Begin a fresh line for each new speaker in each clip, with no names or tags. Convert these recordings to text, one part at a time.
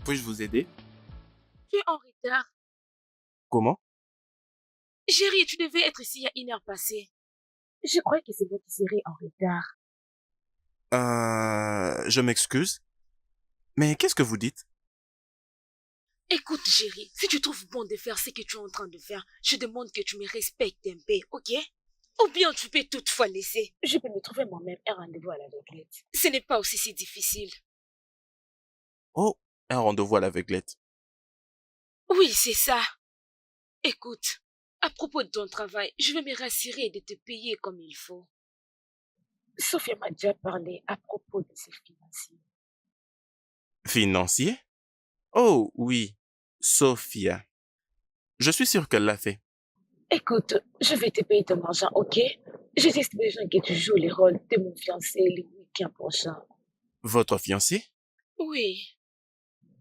Puis-je vous aider?
Tu es en retard.
Comment?
Chérie, tu devais être ici il y a 1 heure passée. Je crois que c'est moi qui serai en retard.
Je m'excuse, mais qu'est-ce que vous dites?
Écoute, chérie, si tu trouves bon de faire ce que tu es en train de faire, je demande que tu me respectes un peu, ok? Ou bien tu peux toutefois laisser. Je peux me trouver moi-même un rendez-vous à la réglette. Ce n'est pas aussi si difficile.
Oh, un rendez-vous à l'aveuglette.
Oui, c'est ça. Écoute, à propos de ton travail, je vais me rassurer de te payer comme il faut. Sophia m'a déjà parlé à propos de ses financiers.
Financier? Oh, oui, Sophia. Je suis sûr qu'elle l'a fait.
Écoute, je vais te payer ton argent, ok? J'ai juste besoin que tu joues le rôle de mon fiancé le week-end prochain.
Votre fiancé?
Oui.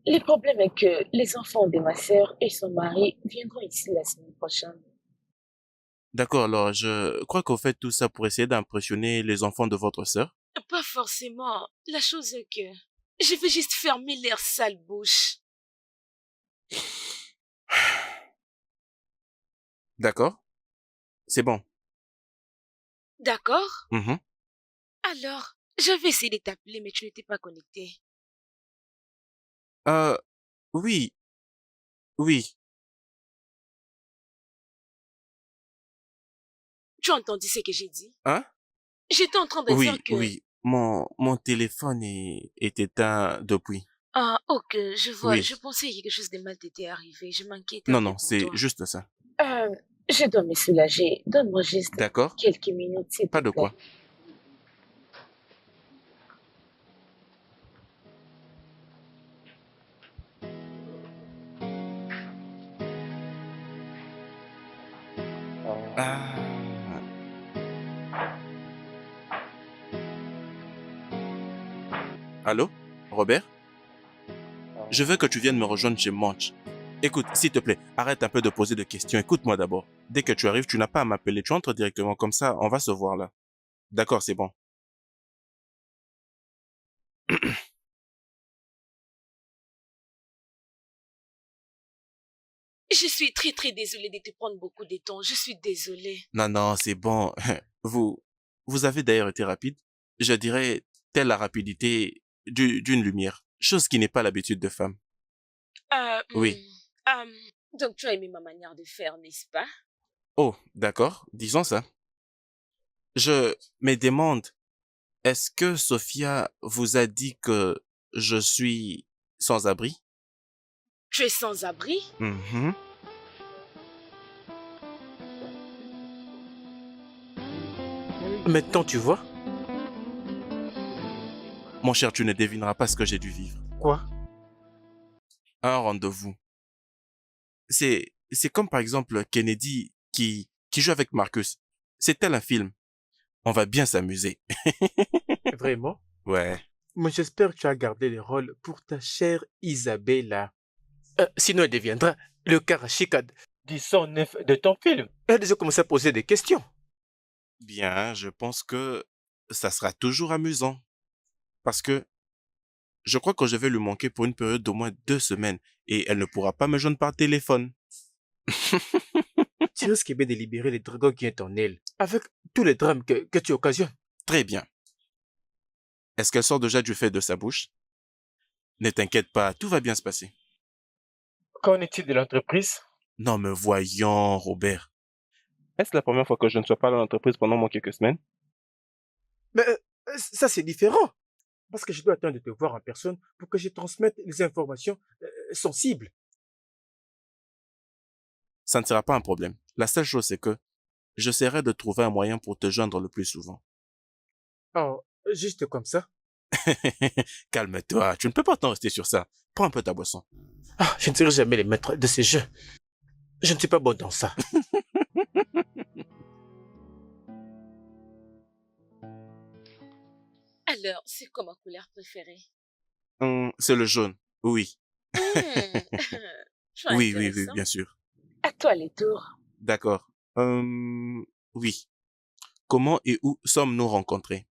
Le problème est que les enfants de ma sœur et son mari viendront ici la semaine prochaine.
D'accord, alors je crois qu'on fait tout ça pour essayer d'impressionner les enfants de votre sœur.
Pas forcément. La chose est que je vais juste fermer leur sale bouche.
D'accord? C'est bon.
D'accord?
Mhm.
Alors, j'avais essayé de t'appeler, mais tu n'étais pas connecté.
Euh, oui, oui.
Tu as entendu ce que j'ai dit?
Hein?
J'étais en train de dire
Oui,
que...
oui. Mon téléphone est éteint depuis.
Ah, ok, je vois. Je
Oui.
pensais que quelque chose de mal t'était arrivé. Je m'inquiétais un
Non,
peu
non,
pour
c'est
toi.
juste ça.
Euh, je dois me soulager. Donne-moi juste
D'accord?
quelques minutes, s'il te
Pas de
plaît.
quoi. Ah. Allô? Robert? Je veux que tu viennes me rejoindre chez Munch. Écoute, s'il te plaît, arrête un peu de poser de questions. Écoute-moi d'abord. Dès que tu arrives, tu n'as pas à m'appeler. Tu entres directement comme ça. On va se voir là. D'accord, c'est bon.
Je suis très très désolée de te prendre beaucoup de temps. Je suis désolée.
Non, non, c'est bon. Vous, vous avez d'ailleurs été rapide. Je dirais, telle la rapidité d'une lumière. Chose qui n'est pas l'habitude de femme.
Euh,
Oui.
hmm, euh, donc tu as aimé ma manière de faire, n'est-ce pas?
Oh, d'accord. Disons ça. Je me demande, est-ce que Sophia vous a dit que je suis sans abri?
Tu es sans abri?
Mhm.
Maintenant, tu vois?
Mon cher, tu ne devineras pas ce que j'ai dû vivre.
Quoi?
Un rendez-vous. C'est comme par exemple Kennedy qui joue avec Marcus. C'est tel un film. On va bien s'amuser.
Vraiment?
Ouais.
Mais j'espère que tu as gardé le rôle pour ta chère Isabella. Sinon, elle deviendra le Karachikad du 109 de ton film. Elle a déjà commencé à poser des questions.
Bien, je pense que ça sera toujours amusant. Parce que je crois que je vais lui manquer pour une période d'au moins 2 semaines. Et elle ne pourra pas me joindre par téléphone.
Tu risques bien de libérer les dragons qui est en elle, avec tous les drames que tu occasionnes.
Très bien. Est-ce qu'elle sort déjà du fait de sa bouche? Ne t'inquiète pas, tout va bien se passer.
Qu'en est-il de l'entreprise?
Non, mais voyons, Robert. Est-ce la première fois que je ne sois pas dans l'entreprise pendant moins quelques semaines?
Mais ça, c'est différent. Parce que je dois attendre de te voir en personne pour que je transmette les informations sensibles.
Ça ne sera pas un problème. La seule chose, c'est que j'essaierai de trouver un moyen pour te joindre le plus souvent.
Oh, juste comme ça.
Calme-toi, tu ne peux pas t'en rester sur ça. Prends un peu ta boisson.
Ah, je ne serai jamais le maître de ces jeux. Je ne suis pas bon dans ça.
Alors, c'est quoi ma couleur préférée?
C'est le jaune. Oui.
Hmm, tu es
Oui, oui, oui,
intéressant.
bien sûr.
À toi les tours.
D'accord. Oui. Comment et où sommes-nous rencontrés?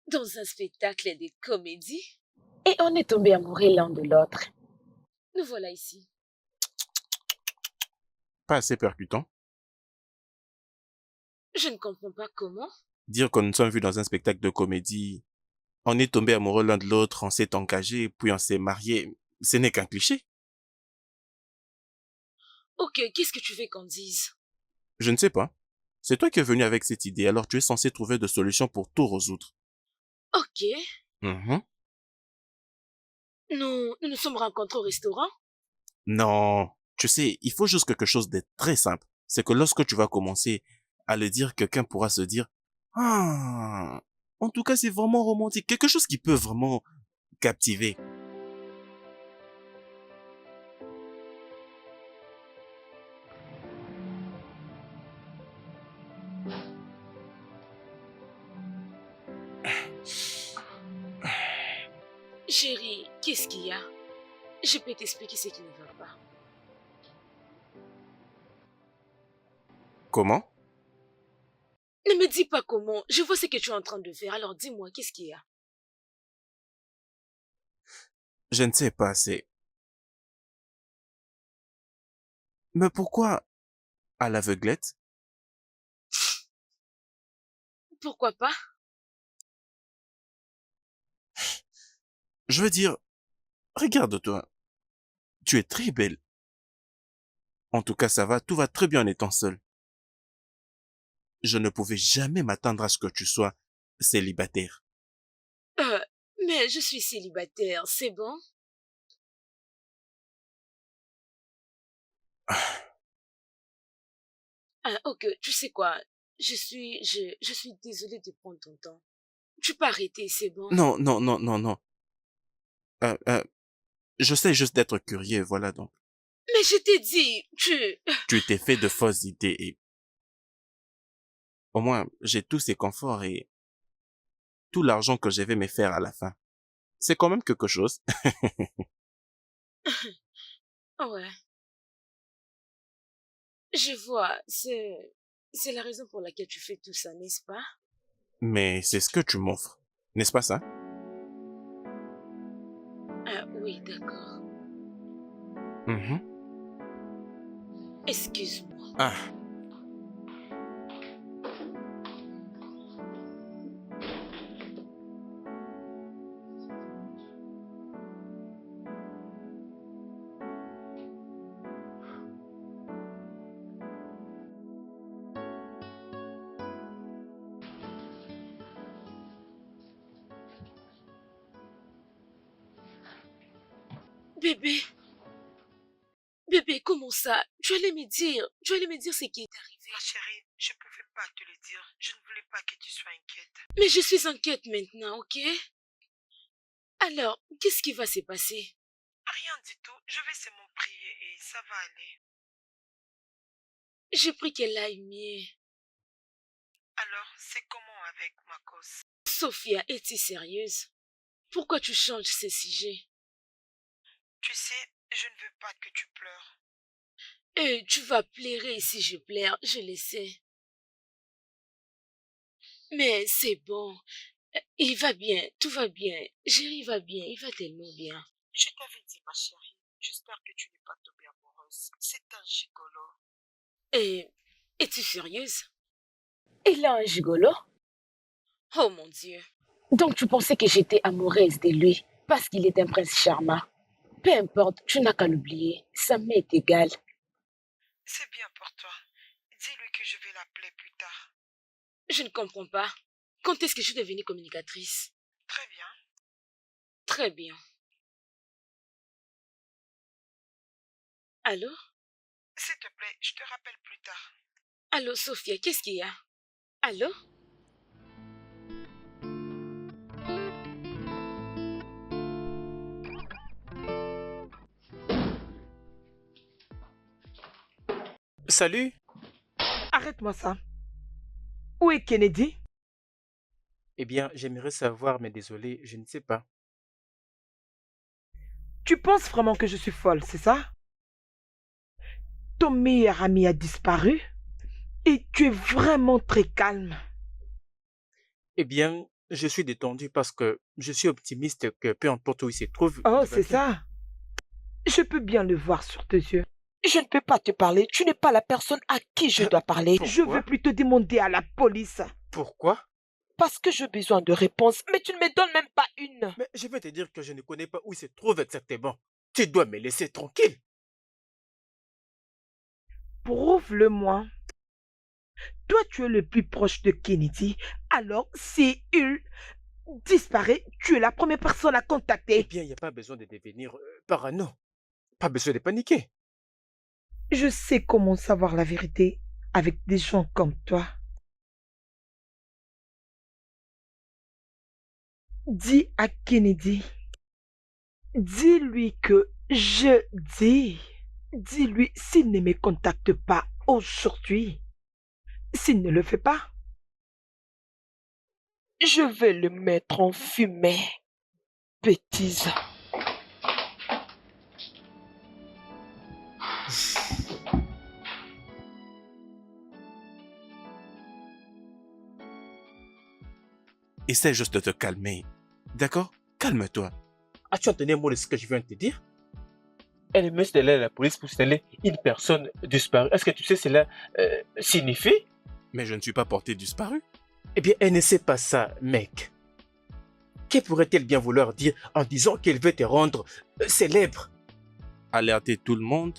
Dans un spectacle de comédie. Et on est tombés amoureux l'un de l'autre. Nous voilà ici.
Pas assez percutant.
Je ne comprends pas comment.
Dire que nous nous sommes vus dans un spectacle de comédie, on est tombés amoureux l'un de l'autre, on s'est engagés, puis on s'est mariés, ce n'est qu'un cliché.
Ok, qu'est-ce que tu veux qu'on dise?
Je ne sais pas. C'est toi qui es venu avec cette idée, alors tu es censé trouver des solutions pour tout résoudre.
Ok,
Mhm.
nous nous sommes rencontrés au restaurant.
Non, tu sais, il faut juste quelque chose de très simple. C'est que lorsque tu vas commencer à le dire, quelqu'un pourra se dire, ah, en tout cas, c'est vraiment romantique. Quelque chose qui peut vraiment captiver.
Chérie, qu'est-ce qu'il y a? Je peux t'expliquer ce qui ne va pas.
Comment?
Ne me dis pas comment. Je vois ce que tu es en train de faire. Alors dis-moi, qu'est-ce qu'il y a?
Je ne sais pas, c'est... Mais pourquoi à l'aveuglette?
Pourquoi pas?
Je veux dire, regarde-toi. Tu es très belle. En tout cas, ça va, tout va très bien en étant seule. Je ne pouvais jamais m'attendre à ce que tu sois célibataire.
Euh, mais je suis célibataire, c'est bon? Ah, ok, tu sais quoi? Je suis désolée de prendre ton temps. Tu peux arrêter, c'est bon?
Non, non, non, non, non. Euh, euh, je sais juste d'être curieux, voilà donc.
Mais je t'ai dit, tu...
Tu t'es fait de fausses idées et au moins j'ai tous ces conforts et tout l'argent que je vais me faire à la fin. C'est quand même quelque chose.
Ouais, je vois, c'est la raison pour laquelle tu fais tout ça, n'est-ce pas?
Mais c'est ce que tu m'offres. N'est-ce pas ça?
Ah oui, d'accord.
Mhm.
Excuse-moi.
Ah,
Bébé, bébé, comment ça? Tu allais me dire ce qui est arrivé.
Ma chérie, je ne pouvais pas te le dire. Je ne voulais pas que tu sois inquiète.
Mais je suis inquiète maintenant, ok? Alors, qu'est-ce qui va se passer?
Rien du tout. Je vais seulement prier et ça va aller.
J'ai pris qu'elle aille mieux.
Alors, c'est comment avec ma cause?
Sophia, es-tu sérieuse? Pourquoi tu changes ce sujet?
Tu sais, je ne veux pas que tu pleures.
Tu vas pleurer si je pleure, je le sais. Mais c'est bon. Il va bien, tout va bien. Jerry va bien, il va tellement bien.
Je t'avais dit, ma chérie. J'espère que tu n'es pas tombée amoureuse. C'est un gigolo.
Et es-tu sérieuse? Il a un gigolo? Oh mon Dieu. Donc tu pensais que j'étais amoureuse de lui parce qu'il est un prince charmant. Peu importe, tu n'as qu'à l'oublier. Ça m'est égal.
C'est bien pour toi. Dis-lui que je vais l'appeler plus tard.
Je ne comprends pas. Quand est-ce que je suis devenue communicatrice?
Très bien.
Très bien. Allô?
S'il te plaît, je te rappelle plus tard.
Allô, Sophia, qu'est-ce qu'il y a? Allô?
Salut.
Arrête-moi ça. Où est Kennedy?
Eh bien, j'aimerais savoir, mais désolé, je ne sais pas.
Tu penses vraiment que je suis folle, c'est ça?
ton meilleur ami a disparu et tu es vraiment très calme.
Eh bien, je suis détendu parce que je suis optimiste que peu importe où il se trouve,
Oh,
il va
c'est
bien.
ça. Je peux bien le voir sur tes yeux.
Je ne peux pas te parler. Tu n'es pas la personne à qui je dois parler.
Je veux plutôt demander à la police.
Pourquoi?
Parce que j'ai besoin de réponses, mais tu ne me donnes même pas une.
Mais je vais te dire que je ne connais pas où il se trouve exactement. Tu dois me laisser tranquille.
Prouve-le-moi. Toi, tu es le plus proche de Kennedy. Alors, si il disparaît, tu es la première personne à
Eh
contacter.
bien, il n'y a pas besoin de devenir parano. Pas besoin de paniquer.
Je sais comment savoir la vérité avec des gens comme toi. Dis à Kennedy. Dis-lui que je dis. Dis-lui s'il ne me contacte pas aujourd'hui. S'il ne le fait pas,
Je vais le mettre en fumée. Bêtise.
Essaie juste de te calmer. D'accord? Calme-toi.
As-tu entendu un mot de ce que je viens de te dire? Elle me d'aller à la police pour signaler une personne disparue. Est-ce que tu sais ce que cela signifie?
Mais je ne suis pas porté disparu.
Eh bien, elle ne sait pas ça, mec. Que pourrait-elle bien vouloir dire en disant qu'elle veut te rendre célèbre?
Alerter tout le monde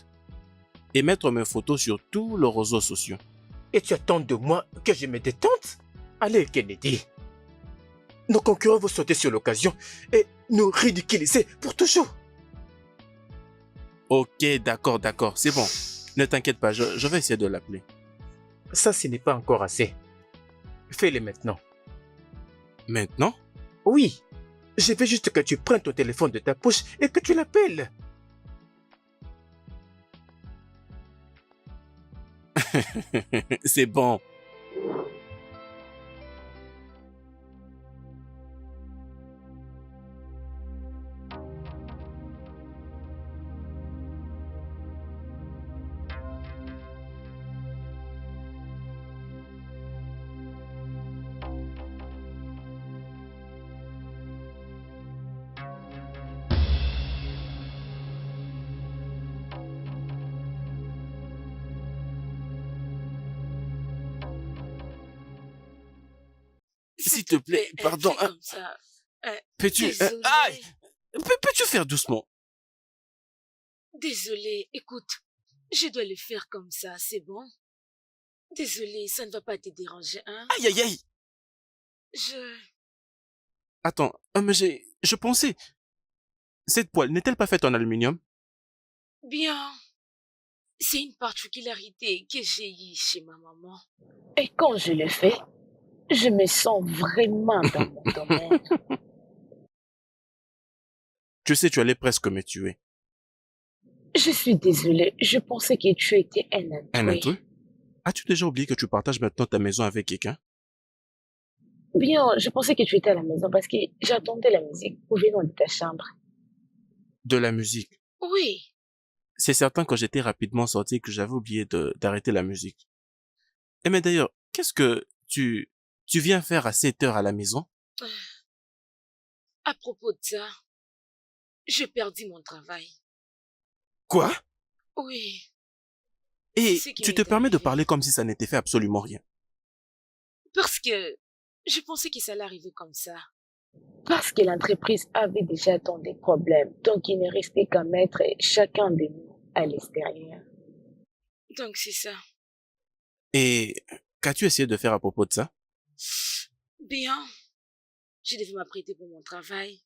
et mettre mes photos sur tous les réseaux sociaux.
Et tu attends de moi que je me détente? Allez, Kennedy. Nos concurrents vont sauter sur l'occasion et nous ridiculiser pour toujours.
Ok, d'accord, c'est bon. Ne t'inquiète pas, je vais essayer de l'appeler.
Ça, ce n'est pas encore assez. Fais-le maintenant.
Maintenant?
Oui, je veux juste que tu prennes ton téléphone de ta poche et que tu l'appelles.
C'est bon. S'il te plaît, pardon.
Fais comme ça.
Peux-tu...
Désolée.
aïe! Peux-tu faire doucement?
Désolée, écoute, je dois le faire comme ça, c'est bon? Désolée, ça ne va pas te déranger, hein?
Aïe, aïe, aïe! Attends, mais je pensais... Cette poêle n'est-elle pas faite en aluminium?
Bien, c'est une particularité que j'ai eue chez ma maman.
Et quand je le fais, je me sens vraiment dans mon domaine.
Tu sais, tu allais presque me tuer.
Je suis désolée, je pensais que tu étais un
Un
intrus.
intrus? As-tu déjà oublié que tu partages maintenant ta maison avec quelqu'un?
Bien, je pensais que tu étais à la maison parce que j'attendais la musique venant de ta chambre.
De la musique.
Oui,
C'est certain que j'étais rapidement sorti et que j'avais oublié d'arrêter la musique. Et mais d'ailleurs, qu'est-ce que tu viens faire à 7 heures à la maison?
à propos de ça, j'ai perdu mon travail.
Quoi?
Oui,
Et
C'est ce qui
tu
m'est
te permets de
arrivé.
parler comme si ça n'était fait absolument rien.
parce que je pensais que ça allait arriver comme ça.
Parce que l'entreprise avait déjà tant de problèmes, donc il ne restait qu'à mettre chacun de nous à l'extérieur.
Donc c'est ça.
Et qu'as-tu essayé de faire à propos de ça?
Bien, je devais m'apprêter pour mon travail,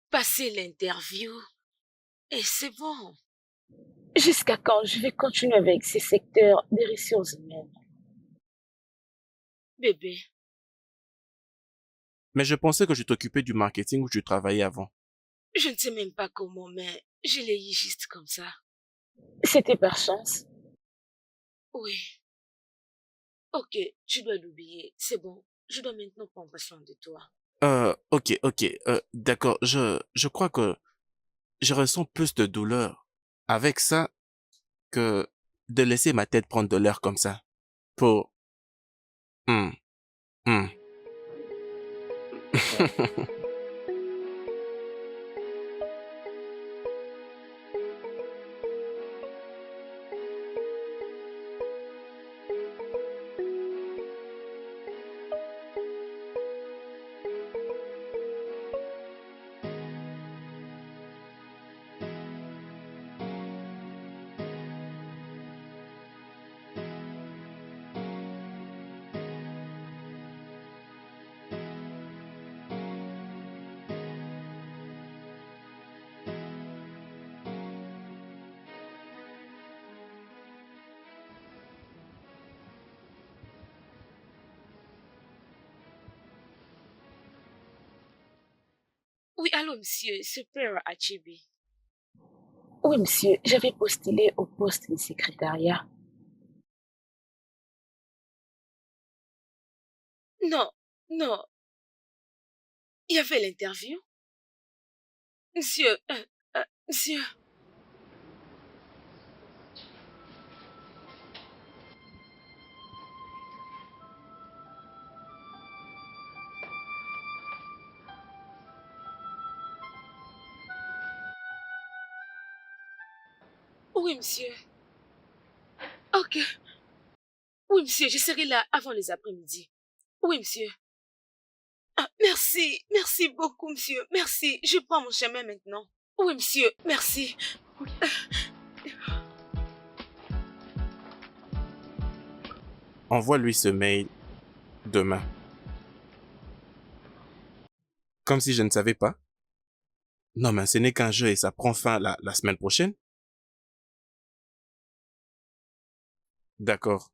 passer l'interview, et c'est bon.
Jusqu'à quand je vais continuer avec ces secteurs des ressources humaines?
Bébé,
Mais je pensais que tu t'occupais du marketing où tu travaillais avant.
je ne sais même pas comment, mais je l'ai eu juste comme ça.
C'était par chance.
Oui. Ok, tu dois l'oublier. C'est bon. Je dois maintenant prendre soin de toi.
Ok, d'accord. Je crois que je ressens plus de douleur avec ça que de laisser ma tête prendre de l'air comme ça. Pour... Hmm, hmm.
Oui, allô, monsieur, c'est Père Achibi.
Oui, monsieur, j'avais postulé au poste de secrétariat.
Non, non, il y avait l'interview. Monsieur, monsieur. Oui, monsieur. Ok. Oui, monsieur, je serai là avant les après-midi. Oui, monsieur. Ah, merci, merci beaucoup, monsieur. Merci, je prends mon chemin maintenant. Oui, monsieur, merci.
Envoie-lui ce mail demain. Comme si je ne savais pas. Non, mais ce n'est qu'un jeu et ça prend fin la semaine prochaine. D'accord.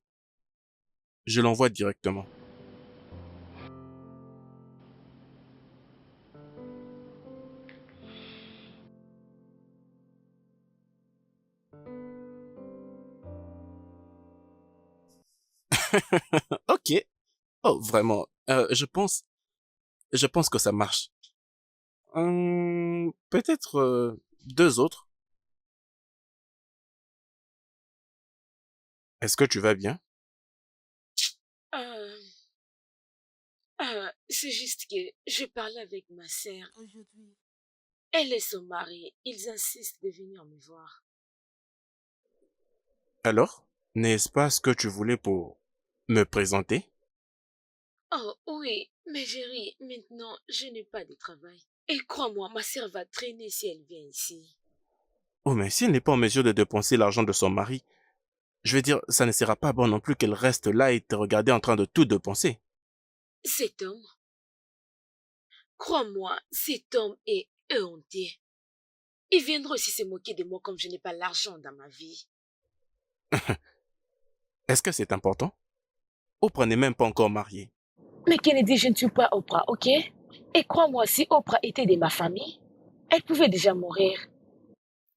Je l'envoie directement. Ok. Oh, vraiment. Je pense que ça marche. Peut-être deux autres. Est-ce que tu vas bien?
Euh, c'est juste que je parlais avec ma sœur aujourd'hui. Elle et son mari, ils insistent de venir me voir.
Alors, n'est-ce pas ce que tu voulais pour me présenter?
Oh oui, mais Jerry, maintenant, je n'ai pas de travail. Et crois-moi, ma sœur va traîner si elle vient ici.
Oh, mais si elle n'est pas en mesure de dépenser l'argent de son mari, je veux dire, ça ne sera pas bon non plus qu'elle reste là et te regarder en train de tout dépenser.
Cet homme, crois-moi, cet homme est honté. Il viendra aussi se moquer de moi comme je n'ai pas l'argent dans ma vie.
Est-ce que c'est important? Oprah n'est même pas encore mariée.
Mais Kennedy, je ne suis pas Oprah, ok? Et crois-moi, si Oprah était de ma famille, elle pouvait déjà mourir.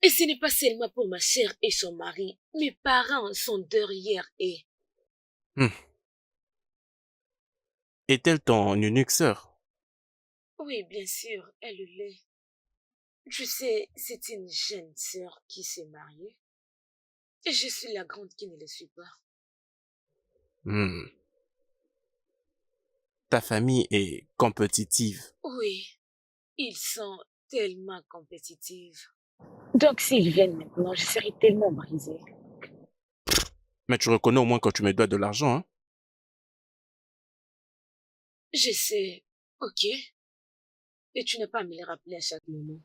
Et ce n'est pas seulement pour ma sœur et son mari. Mes parents sont derrière et...
Hmm. Est-elle ton unique sœur?
Oui, bien sûr, elle l'est. Tu sais, c'est une jeune sœur qui s'est mariée. Et je suis la grande qui ne le suis pas.
Hmm. Ta famille est compétitive.
Oui, ils sont tellement compétitifs.
Donc s'ils viennent maintenant, je serai tellement brisée.
Mais tu reconnais au moins que tu me dois de l'argent, hein?
Je sais, ok? Et tu n'as pas à me le rappeler à chaque moment.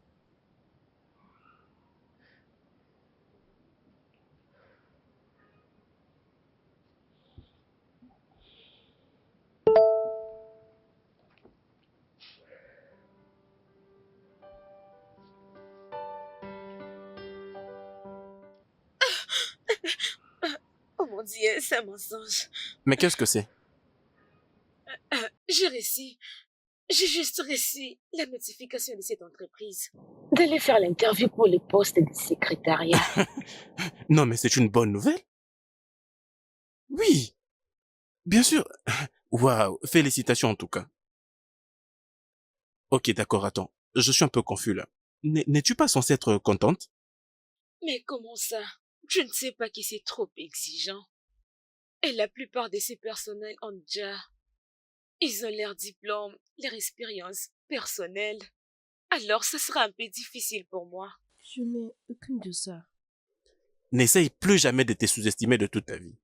Oh mon Dieu, c'est un mensonge.
Mais qu'est-ce que c'est?
J'ai reçu, j'ai juste reçu la notification de cette entreprise.
D'aller faire l'interview pour le poste de secrétariat.
Non, mais c'est une bonne nouvelle? Oui, bien sûr. Waouh, félicitations en tout cas. Ok, d'accord, attends. Je suis un peu confus là. N'es-tu pas censée être contente?
Mais comment ça? Je ne sais pas qui c'est trop exigeant. Et la plupart de ces personnels ont déjà... Ils ont leur diplôme, leur expérience personnelle. Alors, ce sera un peu difficile pour moi.
Je n'ai aucune de ça.
N'essaye plus jamais de te sous-estimer de toute ta vie.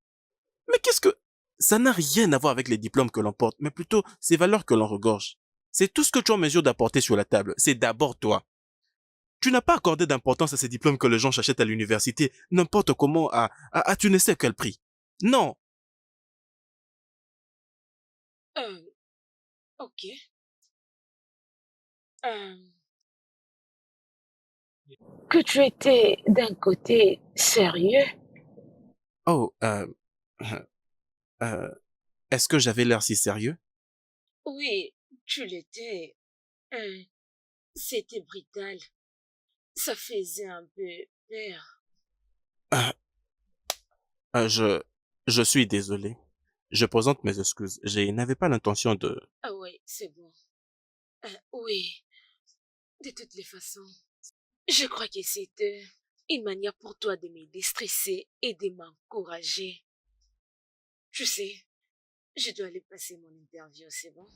Mais qu'est-ce que... Ça n'a rien à voir avec les diplômes que l'on porte, mais plutôt ces valeurs que l'on regorge. C'est tout ce que tu es en mesure d'apporter sur la table. C'est d'abord toi. Tu n'as pas accordé d'importance à ces diplômes que les gens achètent à l'université, n'importe comment, à tu ne sais quel prix. Non.
Euh, ok. Euh,
Que tu étais d'un côté sérieux.
Oh, est-ce que j'avais l'air si sérieux?
oui, tu l'étais. Euh, C'était brutal. Ça faisait un peu peur.
Euh, euh, je, je suis désolé. Je présente mes excuses. Je n'avais pas l'intention de...
Ah oui, c'est bon. Oui, de toutes les façons. Je crois que c'était une manière pour toi de me déstresser et de m'encourager. Tu sais, je dois aller passer mon interview, c'est bon?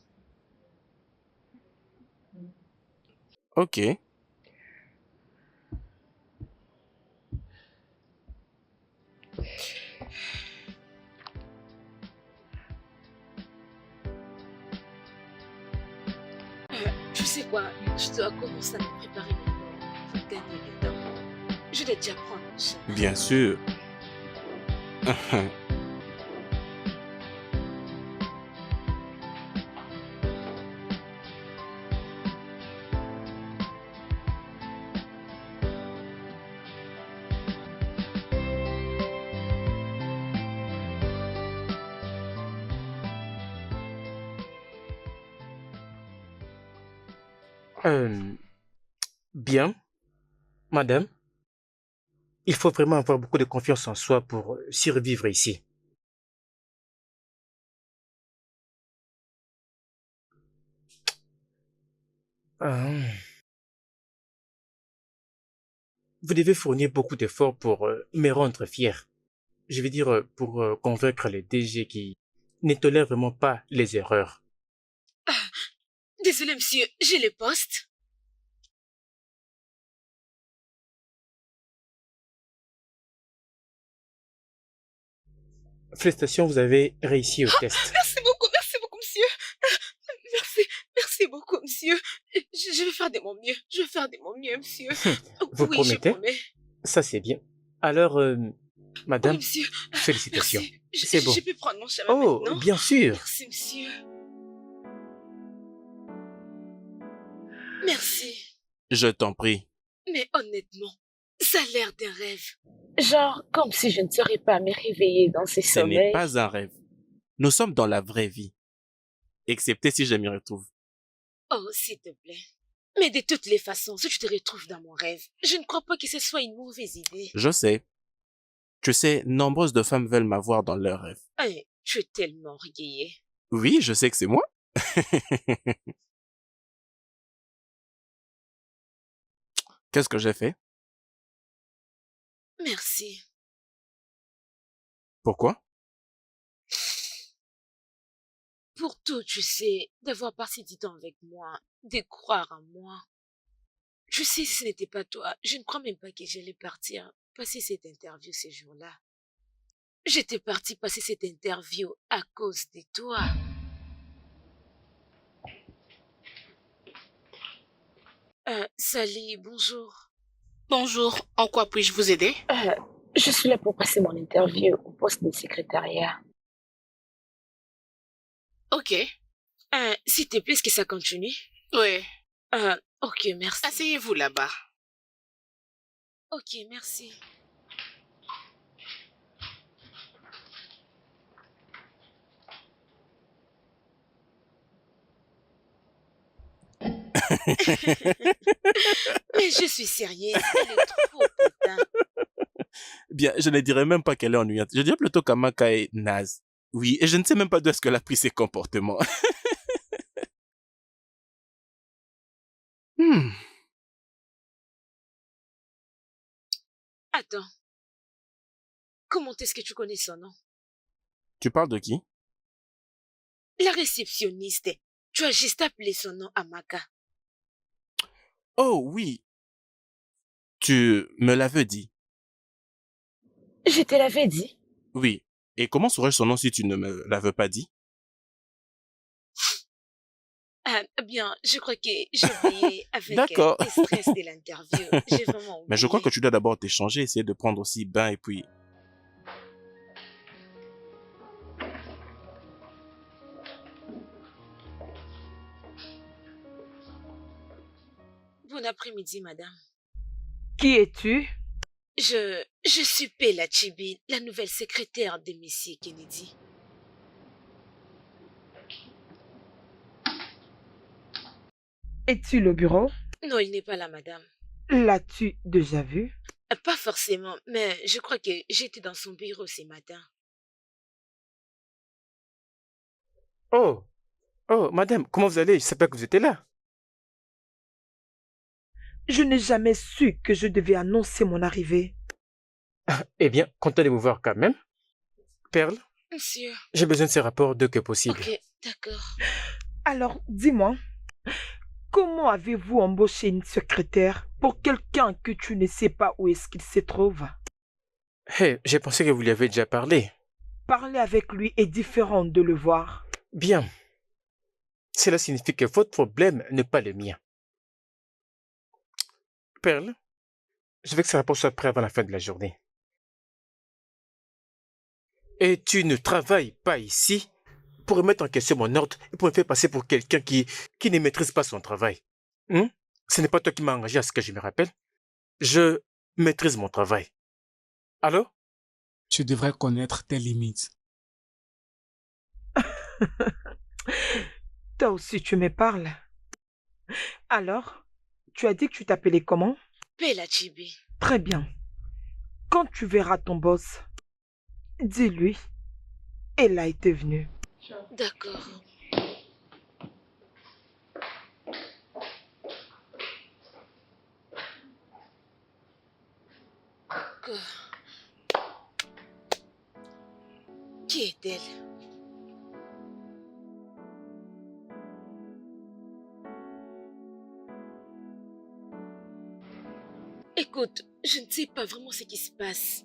Ok.
Tu sais quoi? Je dois commencer à me préparer maintenant pour gagner du temps. Je dois déjà prendre mon chemin.
Bien sûr.
Euh, bien, madame, il faut vraiment avoir beaucoup de confiance en soi pour survivre ici. Euh, Vous devez fournir beaucoup d'efforts pour me rendre fier. Je veux dire, pour convaincre les DG qui ne tolèrent vraiment pas les erreurs.
Désolé, monsieur, j'ai le poste.
Félicitations, vous avez réussi au test.
Merci beaucoup, monsieur. Merci, merci beaucoup, monsieur. Je vais faire de mon mieux. Je vais faire de mon mieux, monsieur.
Vous
Oui, je
promettez?
promets.
Ça, c'est bien. Alors,
Oui,
madame,
monsieur.
félicitations.
Merci.
C'est bon.
Je peux prendre mon chemin
Oh,
maintenant.
bien sûr.
Merci, monsieur. Merci.
Je t'en prie.
Mais honnêtement, ça a l'air d'un rêve.
Genre, comme si je ne saurais pas me réveiller dans ces
Ce n'est
sommeils.
pas un rêve. Nous sommes dans la vraie vie. Excepté si je m'y retrouve.
Oh, s'il te plaît. Mais de toutes les façons, si tu te retrouves dans mon rêve, je ne crois pas que ce soit une mauvaise idée.
Je sais. Tu sais, nombreuses de femmes veulent m'avoir dans leurs rêves.
Hey, tu es tellement orgueillé.
Oui, je sais que c'est moi. Qu'est-ce que j'ai fait?
Merci.
Pourquoi?
Pour tout, tu sais, d'avoir passé du temps avec moi, de croire en moi. Tu sais, si ce n'était pas toi, je ne crois même pas que j'allais partir passer cette interview ce jour-là. J'étais partie passer cette interview à cause de toi. Sally, bonjour.
Bonjour, en quoi puis-je vous aider?
Je suis là pour passer mon interview au poste de secrétariat.
Ok,
S'il te plaît, est-ce que ça continue?
oui.
Ok, merci.
Asseyez-vous là-bas.
Ok, merci. Mais je suis sérieuse, elle est trop putain.
Bien, je ne dirais même pas qu'elle est ennuyante. Je dirais plutôt qu'Amaka est naze. Oui, et je ne sais même pas d'où est-ce qu'elle a pris ses comportements. Hmm.
Attends, comment est-ce que tu connais son nom?
Tu parles de qui?
La réceptionniste. Tu as juste appelé son nom Amaka.
Oh oui, tu me l'avais dit.
Je te l'avais dit.
Oui. Et comment saurais-je son nom si tu ne me l'avais pas dit?
Ah, bien, je crois que j'ai oublié avec
D'accord.
le stress de l'interview. J'ai vraiment oublié.
Mais je crois que tu dois d'abord t'échanger, essayer de prendre aussi bain et puis...
Bon après-midi, madame.
Qui es-tu?
Je suis Pella Chibi, la nouvelle secrétaire de Monsieur Kennedy.
Es-tu le bureau?
Non, il n'est pas là, madame.
L'as-tu déjà vu?
Pas forcément, mais je crois que j'étais dans son bureau ce matin.
Oh, oh, madame, comment vous allez? Je ne sais pas que vous étiez là.
Je n'ai jamais su que je devais annoncer mon arrivée.
Eh bien, content de vous voir quand même. Perle,
Monsieur.
j'ai besoin de ces rapports dès que possible.
Ok, d'accord.
Alors, dis-moi, comment avez-vous embauché une secrétaire pour quelqu'un que tu ne sais pas où est-ce qu'il se trouve?
Hey, j'ai pensé que vous lui avez déjà parlé.
Parler avec lui est différent de le voir.
Bien. Cela signifie que votre problème n'est pas le mien. Perle, je veux que ce rapport soit prêt avant la fin de la journée. Et tu ne travailles pas ici pour remettre en question mon ordre et pour me faire passer pour quelqu'un qui ne maîtrise pas son travail. Ce n'est pas toi qui m'as engagé à ce que je me rappelle. Je maîtrise mon travail. Allô?
Tu devrais connaître tes limites.
Toi aussi, tu me parles. Alors, tu as dit que tu t'appelais comment?
Pella Chibi.
Très bien. Quand tu verras ton boss, dis-lui, elle a été venue.
D'accord. Qui est-elle? Écoute, je ne sais pas vraiment ce qui se passe.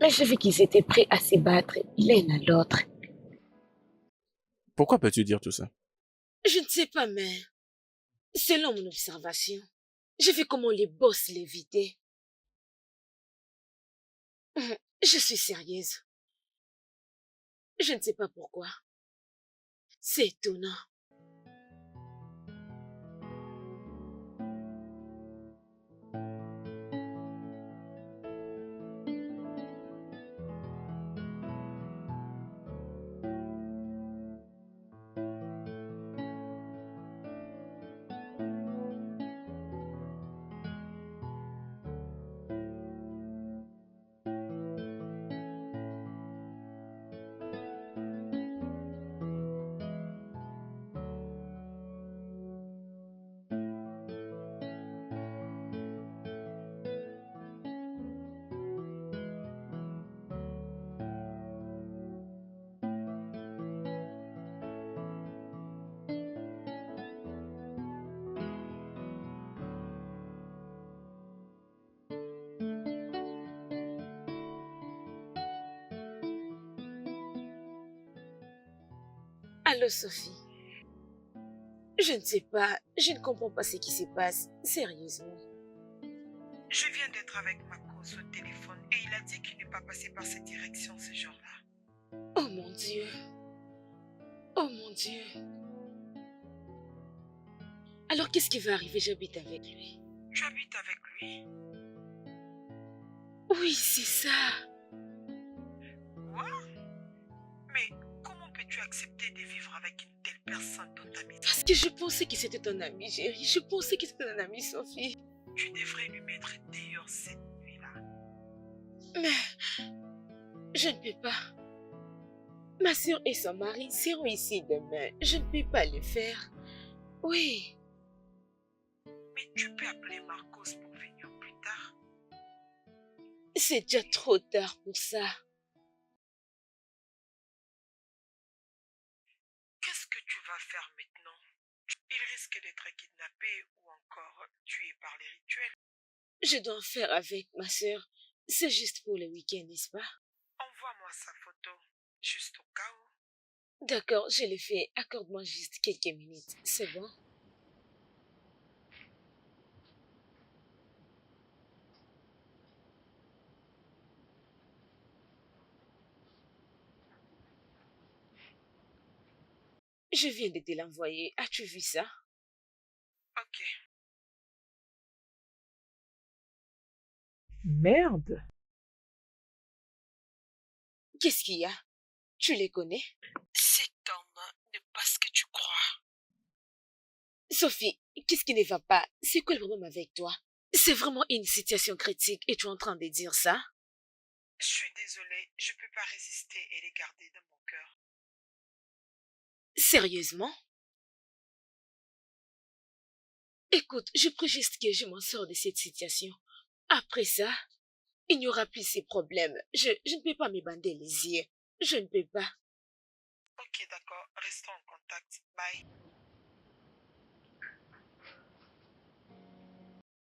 Mais j'ai vu qu'ils étaient prêts à se battre l'un à l'autre.
Pourquoi peux-tu dire tout ça?
Je ne sais pas, mais selon mon observation, j'ai vu comment les boss l'évitaient. Je suis sérieuse. Je ne sais pas pourquoi. C'est étonnant. Allô, Sophie. Je ne sais pas, je ne comprends pas ce qui se passe, sérieusement.
Je viens d'être avec ma cause au téléphone et il a dit qu'il n'est pas passé par cette direction ce jour-là.
Oh mon Dieu. Oh mon Dieu. Alors qu'est-ce qui va arriver? J'habite avec lui.
Tu habites avec lui?
Oui, c'est ça.
Quoi? Mais comment peux-tu accepter de vivre avec une telle personne dans ta maison?
Parce que je pensais que c'était ton ami, chérie. Je pensais que c'était ton ami, Sophie.
Tu devrais lui mettre dehors cette nuit-là.
Mais je ne peux pas. Ma soeur et son mari seront ici demain. Je ne peux pas le faire. Oui.
Mais tu peux appeler Marcos pour venir plus tard.
C'est déjà trop tard pour ça.
Qu'est-ce que tu vas faire maintenant? Il risque d'être kidnappé ou encore tué par les rituels.
Je dois en faire avec ma sœur. C'est juste pour le week-end, n'est-ce pas?
Envoie-moi sa photo, juste au cas où.
D'accord, je le fais. Accorde-moi juste quelques minutes. C'est bon? Je viens de te l'envoyer. As-tu vu ça?
Ok.
Merde.
Qu'est-ce qu'il y a? Tu les connais?
Cet homme n'est pas ce que tu crois.
Sophie, qu'est-ce qui ne va pas? C'est quoi le problème avec toi? C'est vraiment une situation critique et tu es en train de dire ça?
Je suis désolée, je peux pas résister et les garder dans mon cœur.
Sérieusement? Écoute, je prie juste que je m'en sors de cette situation. Après ça, il n'y aura plus ces problèmes. Je ne peux pas me bander les yeux. Je ne peux pas.
Ok, d'accord, restons en contact. Bye.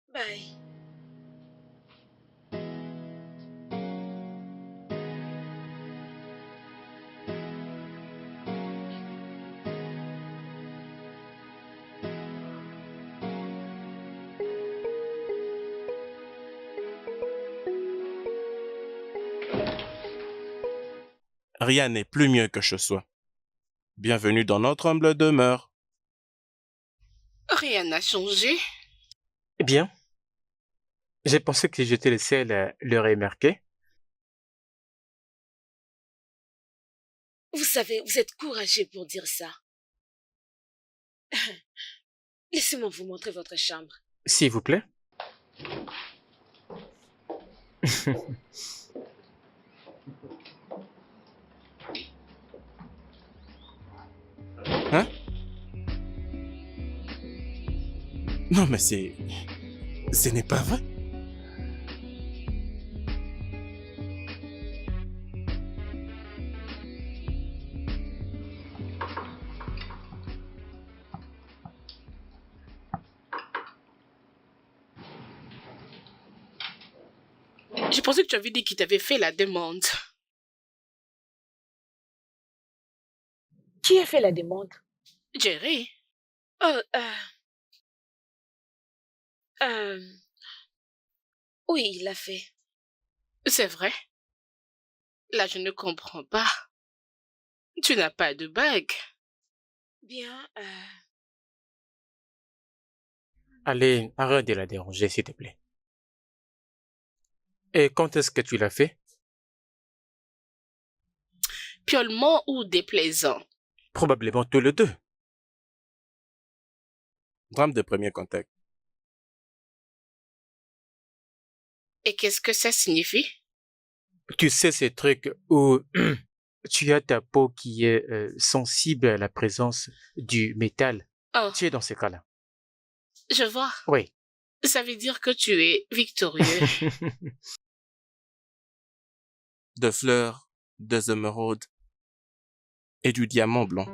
Bye.
Rien n'est plus mieux que chez soi. Bienvenue dans notre humble demeure.
Rien n'a changé.
Eh bien, j'ai pensé que j'étais le seul à le remarquer.
Vous savez, vous êtes courageux pour dire ça. Laissez-moi vous montrer votre chambre.
S'il vous plaît.
Hein? Non, mais ce n'est pas vrai.
Je pensais que tu avais dit qu'il t'avait fait la demande.
Qui a fait la demande?
Jerry,
Oh, oui, il l'a fait.
c'est vrai. Là, je ne comprends pas. Tu n'as pas de bague.
Bien,
Allez, arrête de la déranger, s'il te plaît. Et quand est-ce que tu l'as fait?
Piolement ou déplaisant?
Probablement tous les deux.
Drame de premier contact.
Et qu'est-ce que ça signifie?
Tu sais ces trucs où tu as ta peau qui est sensible à la présence du métal.
Oh,
Tu es dans ces cas-là.
je vois.
Oui.
Ça veut dire que tu es victorieux.
De fleurs, des émeraudes et du diamant blanc.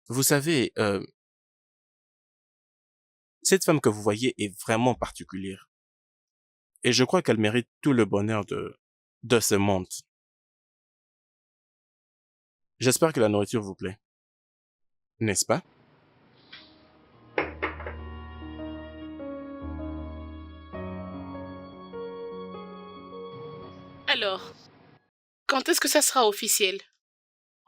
Vous savez, cette femme que vous voyez est vraiment particulière. Et je crois qu'elle mérite tout le bonheur de ce monde. J'espère que la nourriture vous plaît. N'est-ce pas?
Alors, quand est-ce que ça sera officiel?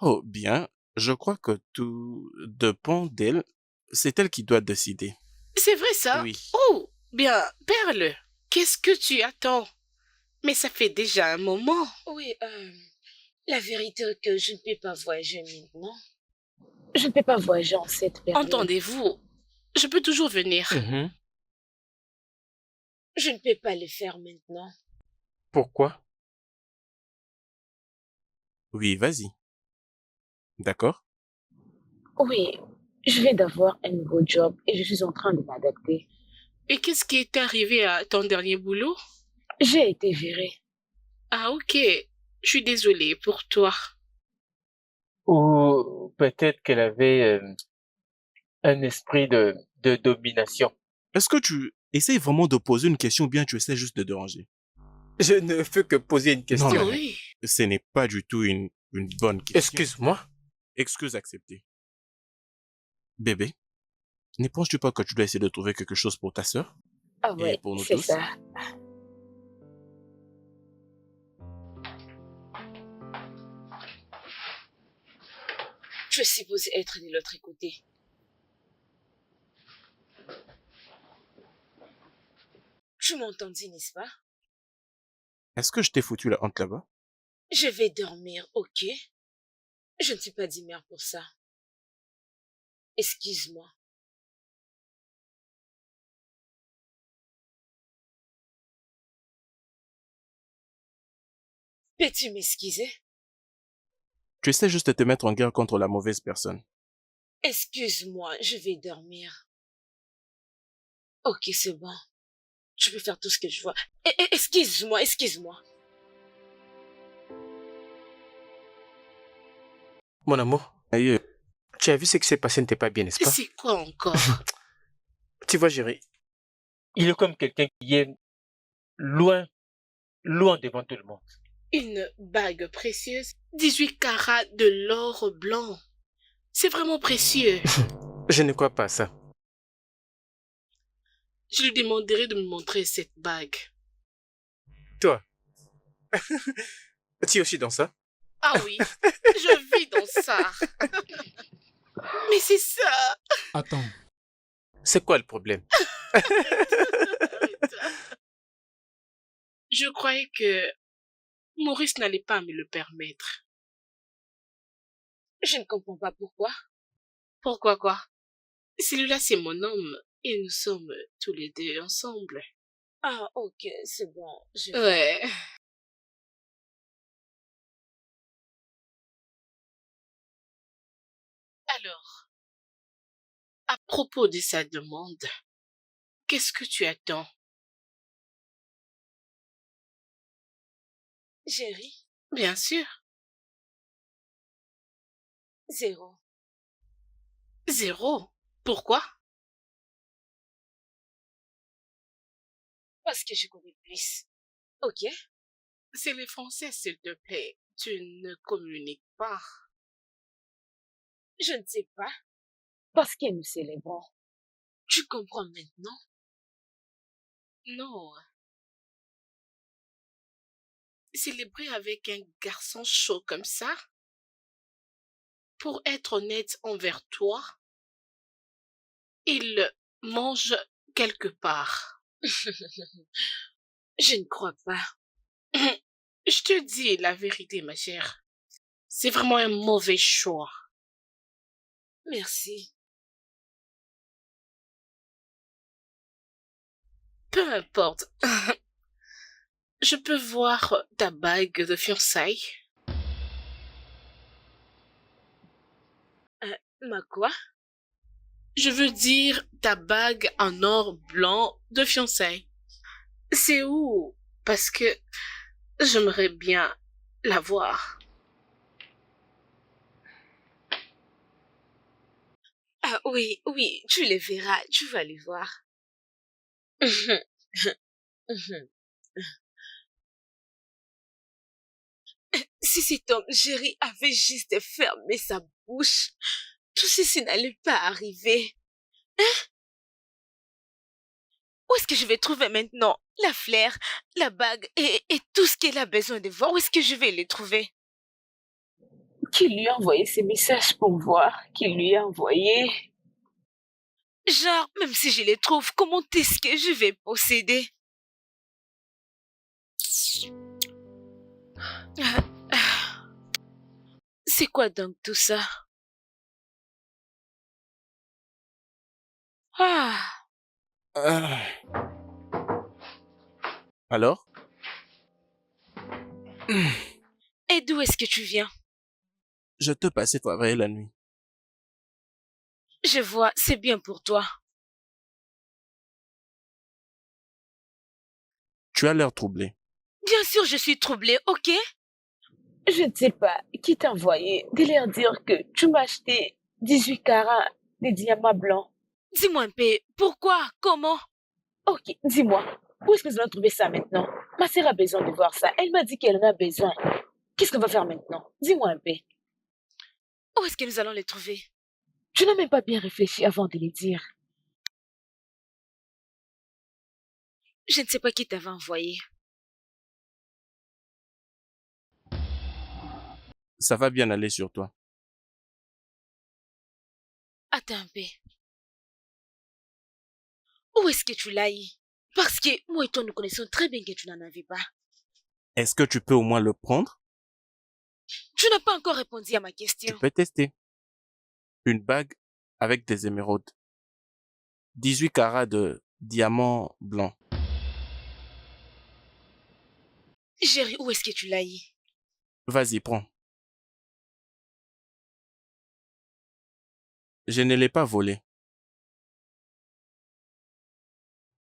Oh, bien. Je crois que tout dépend d'elle. C'est elle qui doit décider.
C'est vrai ça?
Oui.
Oh, bien, Perle, qu'est-ce que tu attends? Mais ça fait déjà un moment.
oui, la vérité est que je ne peux pas voyager maintenant.
Je ne peux pas voyager en cette période.
Entendez-vous? Je peux toujours venir.
Mhm.
Je ne peux pas le faire maintenant.
Pourquoi?
Oui, vas-y. D'accord?
Oui, je viens d'avoir un nouveau job et je suis en train de m'adapter.
Et qu'est-ce qui est arrivé à ton dernier boulot?
J'ai été virée.
Ah, ok. Je suis désolée pour toi.
Ou peut-être qu'elle avait un esprit de domination.
Est-ce que tu essayes vraiment de poser une question ou bien tu essaies juste de déranger?
Je ne fais que poser une
Non,
question.
mais
Oui.
ce n'est pas du tout une bonne question.
Excuse-moi.
Excuse acceptée. Bébé, ne penses-tu pas que tu dois essayer de trouver quelque chose pour ta sœur
Ah
et
ouais,
pour nous
c'est
tous?
ça.
Tu es supposé être de l'autre côté. Tu m'entendis, n'est-ce pas?
Est-ce que je t'ai foutu la honte là-bas?
Je vais dormir, ok? Je ne suis pas dit mère pour ça. Excuse-moi. Peux-tu m'excuser?
Tu essaies juste de te mettre en guerre contre la mauvaise personne.
Excuse-moi, je vais dormir. Ok, c'est bon. Je peux faire tout ce que je vois. Excuse-moi, excuse-moi.
Mon amour,
Aïe,
tu as vu ce qui s'est passé, n'était pas bien, n'est-ce pas?
C'est quoi encore?
Tu vois, Géry, il est comme quelqu'un qui est loin, loin devant tout le monde.
Une bague précieuse, 18 carats de l'or blanc. C'est vraiment précieux.
Je ne crois pas à ça.
Je lui demanderai de me montrer cette bague.
Toi, tu es aussi dans ça?
Ah oui, je vis dans ça. Mais c'est ça.
Attends,
C'est quoi le problème?
Arrête. Je croyais que Maurice n'allait pas me le permettre.
Je ne comprends pas pourquoi.
Pourquoi quoi? Celui-là, c'est mon homme. Et nous sommes tous les deux ensemble.
Ah, ok, c'est bon.
Ouais. Alors, à propos de sa demande, qu'est-ce que tu attends?
Géry,
Bien sûr.
0.
0. Pourquoi?
Parce que je connais plus. Ok?
C'est les Français, s'il te plaît. Tu ne communiques pas.
Je ne sais pas.
Parce que nous célébrons.
Tu comprends maintenant?
Non. Célébrer avec un garçon chaud comme ça? Pour être honnête envers toi, il mange quelque part.
Je ne crois pas.
Je te dis la vérité, ma chère. C'est vraiment un mauvais choix.
Merci.
Peu importe. Je peux voir ta bague de fiançailles?
Ma quoi?
Je veux dire ta bague en or blanc de fiançailles. C'est où? Parce que j'aimerais bien la voir.
Ah oui, oui, tu les verras, tu vas les voir. Si cet homme, Jerry, avait juste fermé sa bouche, tout ceci n'allait pas arriver. Hein? Où est-ce que je vais trouver maintenant la fleur, la bague et tout ce qu'elle a besoin de voir? Où est-ce que je vais les trouver?
Qui lui a envoyé ces messages pour voir? Qui lui a envoyé?
Genre, même si je les trouve, comment est-ce que je vais posséder? C'est quoi donc tout ça? Ah,
Ah. Alors?
et d'où est-ce que tu viens?
Je te passais travailler la nuit.
Je vois, c'est bien pour toi.
Tu as l'air troublé.
Bien sûr, je suis troublée, ok?
Je ne sais pas qui t'a envoyé de leur dire que tu m'as acheté 18 carats de diamants blancs.
Dis-moi un peu, pourquoi? Comment?
Ok, dis-moi, où est-ce que nous allons trouver ça maintenant? Ma sœur a besoin de voir ça. Elle m'a dit qu'elle en a besoin. Qu'est-ce qu'on va faire maintenant? Dis-moi un peu.
Où est-ce que nous allons les trouver?
Tu n'as même pas bien réfléchi avant de les dire.
Je ne sais pas qui t'avait envoyé.
Ça va bien aller sur toi.
Attends un peu. Où est-ce que tu l'as eu? Parce que moi et toi, nous connaissons très bien que tu n'en avais pas.
Est-ce que tu peux au moins le prendre?
Tu n'as pas encore répondu à ma
Tu
question.
peux tester. Une bague avec des émeraudes. 18 carats de diamants blancs.
Chérie, où est-ce que tu l'as eu?
Vas-y, prends. Je ne l'ai pas volé.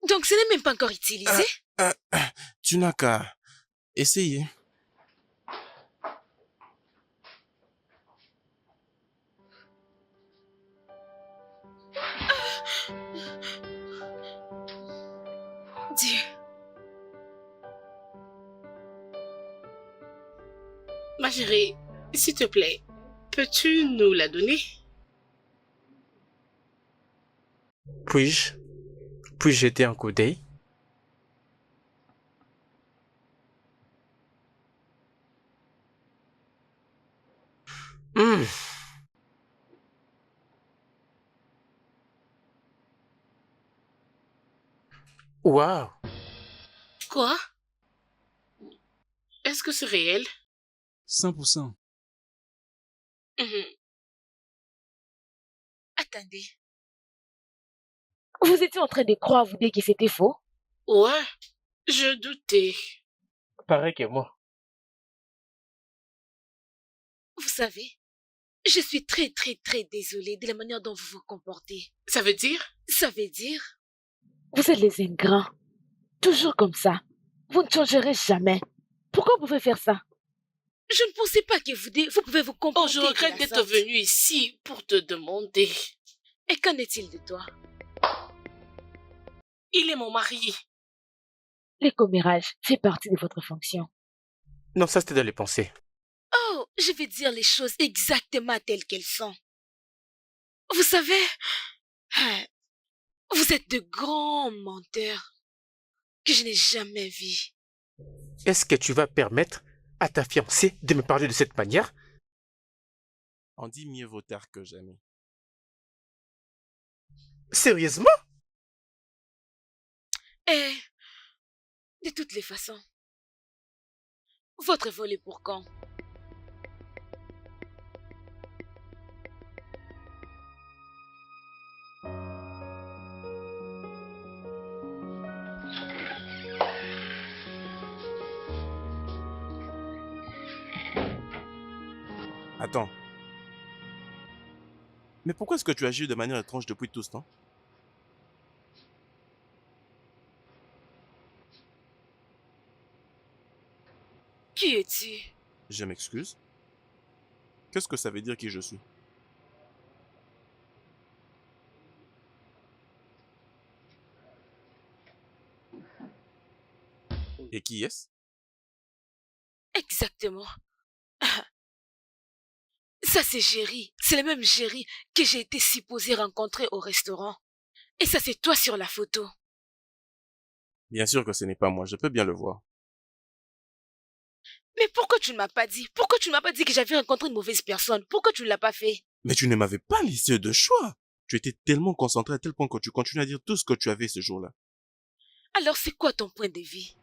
Donc ce n'est même pas encore utilisé?
Tu n'as qu'à essayer.
Dieu.
Ma chérie, s'il te plaît, peux-tu nous la donner?
Puis-je jeter un coup d'œil? Hmm. Waouh!
Quoi? Est-ce que c'est réel?
100%.
Mhm. Attendez.
Vous étiez en train de croire, vous dire que c'était faux?
Ouais, je doutais.
Pareil que moi.
Vous savez, je suis très désolée de la manière dont vous vous comportez.
Ça veut dire?
Ça veut dire,
Vous êtes les ingrats. Toujours comme ça. Vous ne changerez jamais. Pourquoi vous pouvez faire ça?
je ne pensais pas que vous pouvez vous comporter.
Oh, je
de
regrette
la
d'être
sorte.
venue ici pour te demander.
Et qu'en est-il de toi?
Il est mon mari.
Les commérages fait partie de votre fonction.
Non, ça c'était dans les pensées.
Oh, je vais dire les choses exactement telles qu'elles sont. Vous savez, vous êtes de grands menteurs que je n'ai jamais vus.
Est-ce que tu vas permettre à ta fiancée de me parler de cette manière?
On dit mieux vaut tard que jamais.
Sérieusement?
Et, de toutes les façons, votre vol est pour quand?
Attends. Mais pourquoi est-ce que tu agis de manière étrange depuis tout ce temps?
Qui es-tu?
Je m'excuse. Qu'est-ce que ça veut dire qui je suis? Et qui est-ce?
Exactement. Ça, c'est Géry. C'est le même Géry que j'ai été supposée rencontrer au restaurant. Et ça, c'est toi sur la photo.
Bien sûr que ce n'est pas moi, je peux bien le voir.
Mais pourquoi tu ne m'as pas dit? Pourquoi tu ne m'as pas dit que j'avais rencontré une mauvaise personne? Pourquoi tu ne l'as pas fait?
Mais tu ne m'avais pas laissé de choix. Tu étais tellement concentré à tel point que tu continues à dire tout ce que tu avais ce jour-là.
Alors, c'est quoi ton point de vue?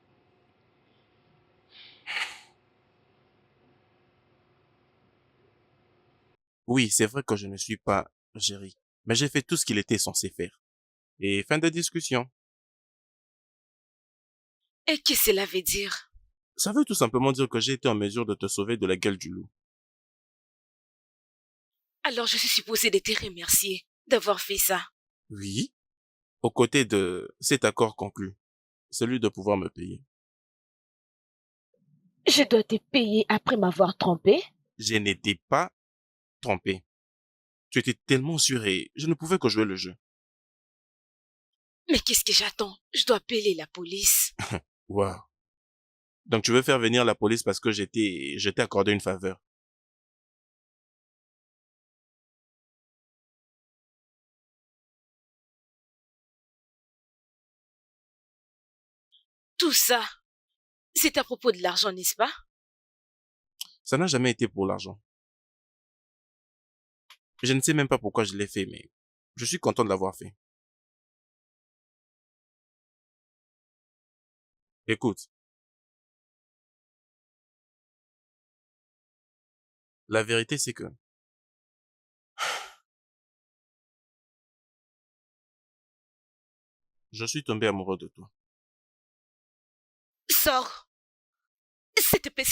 Oui, c'est vrai que je ne suis pas Géry, mais j'ai fait tout ce qu'il était censé faire. Et fin de discussion.
Et qu'est-ce que cela veut dire?
Ça veut tout simplement dire que j'ai été en mesure de te sauver de la gueule du loup.
Alors, je suis supposée de te remercier. d'avoir fait ça.
Oui, aux côtés de cet accord conclu, celui de pouvoir me payer.
Je dois te payer après m'avoir trompé?
Je n'étais pas trompé. Tu étais tellement sûr et je ne pouvais que jouer le jeu.
Mais qu'est-ce que j'attends? Je dois appeler la police.
Waouh. Donc tu veux faire venir la police parce que je t'ai accordé une faveur.
Tout ça, c'est à propos de l'argent, n'est-ce pas?
Ça n'a jamais été pour l'argent. Je ne sais même pas pourquoi je l'ai fait, mais je suis content de l'avoir fait. Écoute, la vérité c'est que je suis tombé amoureux de toi.
Sors! S'il te plaît,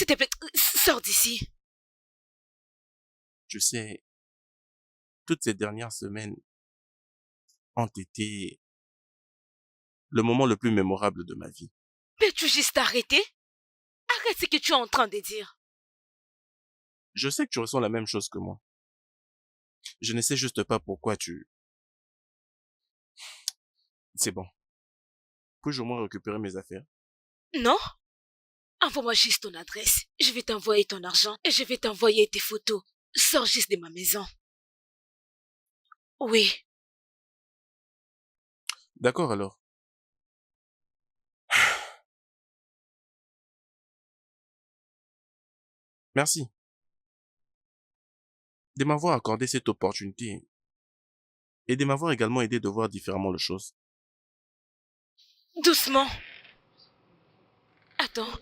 sors d'ici.
Tu sais, toutes ces dernières semaines ont été le moment le plus mémorable de ma vie.
Peux-tu juste arrêter? Arrête ce que tu es en train de dire.
Je sais que tu ressens la même chose que moi. Je ne sais juste pas pourquoi tu... C'est bon. Puis-je au moins récupérer mes affaires?
Non? Envoie-moi juste ton adresse. Je vais t'envoyer ton argent et je vais t'envoyer tes photos. Sors juste de ma maison. Oui.
D'accord alors. Merci de m'avoir accordé cette opportunité et de m'avoir également aidé de voir différemment les choses.
Doucement. Attends.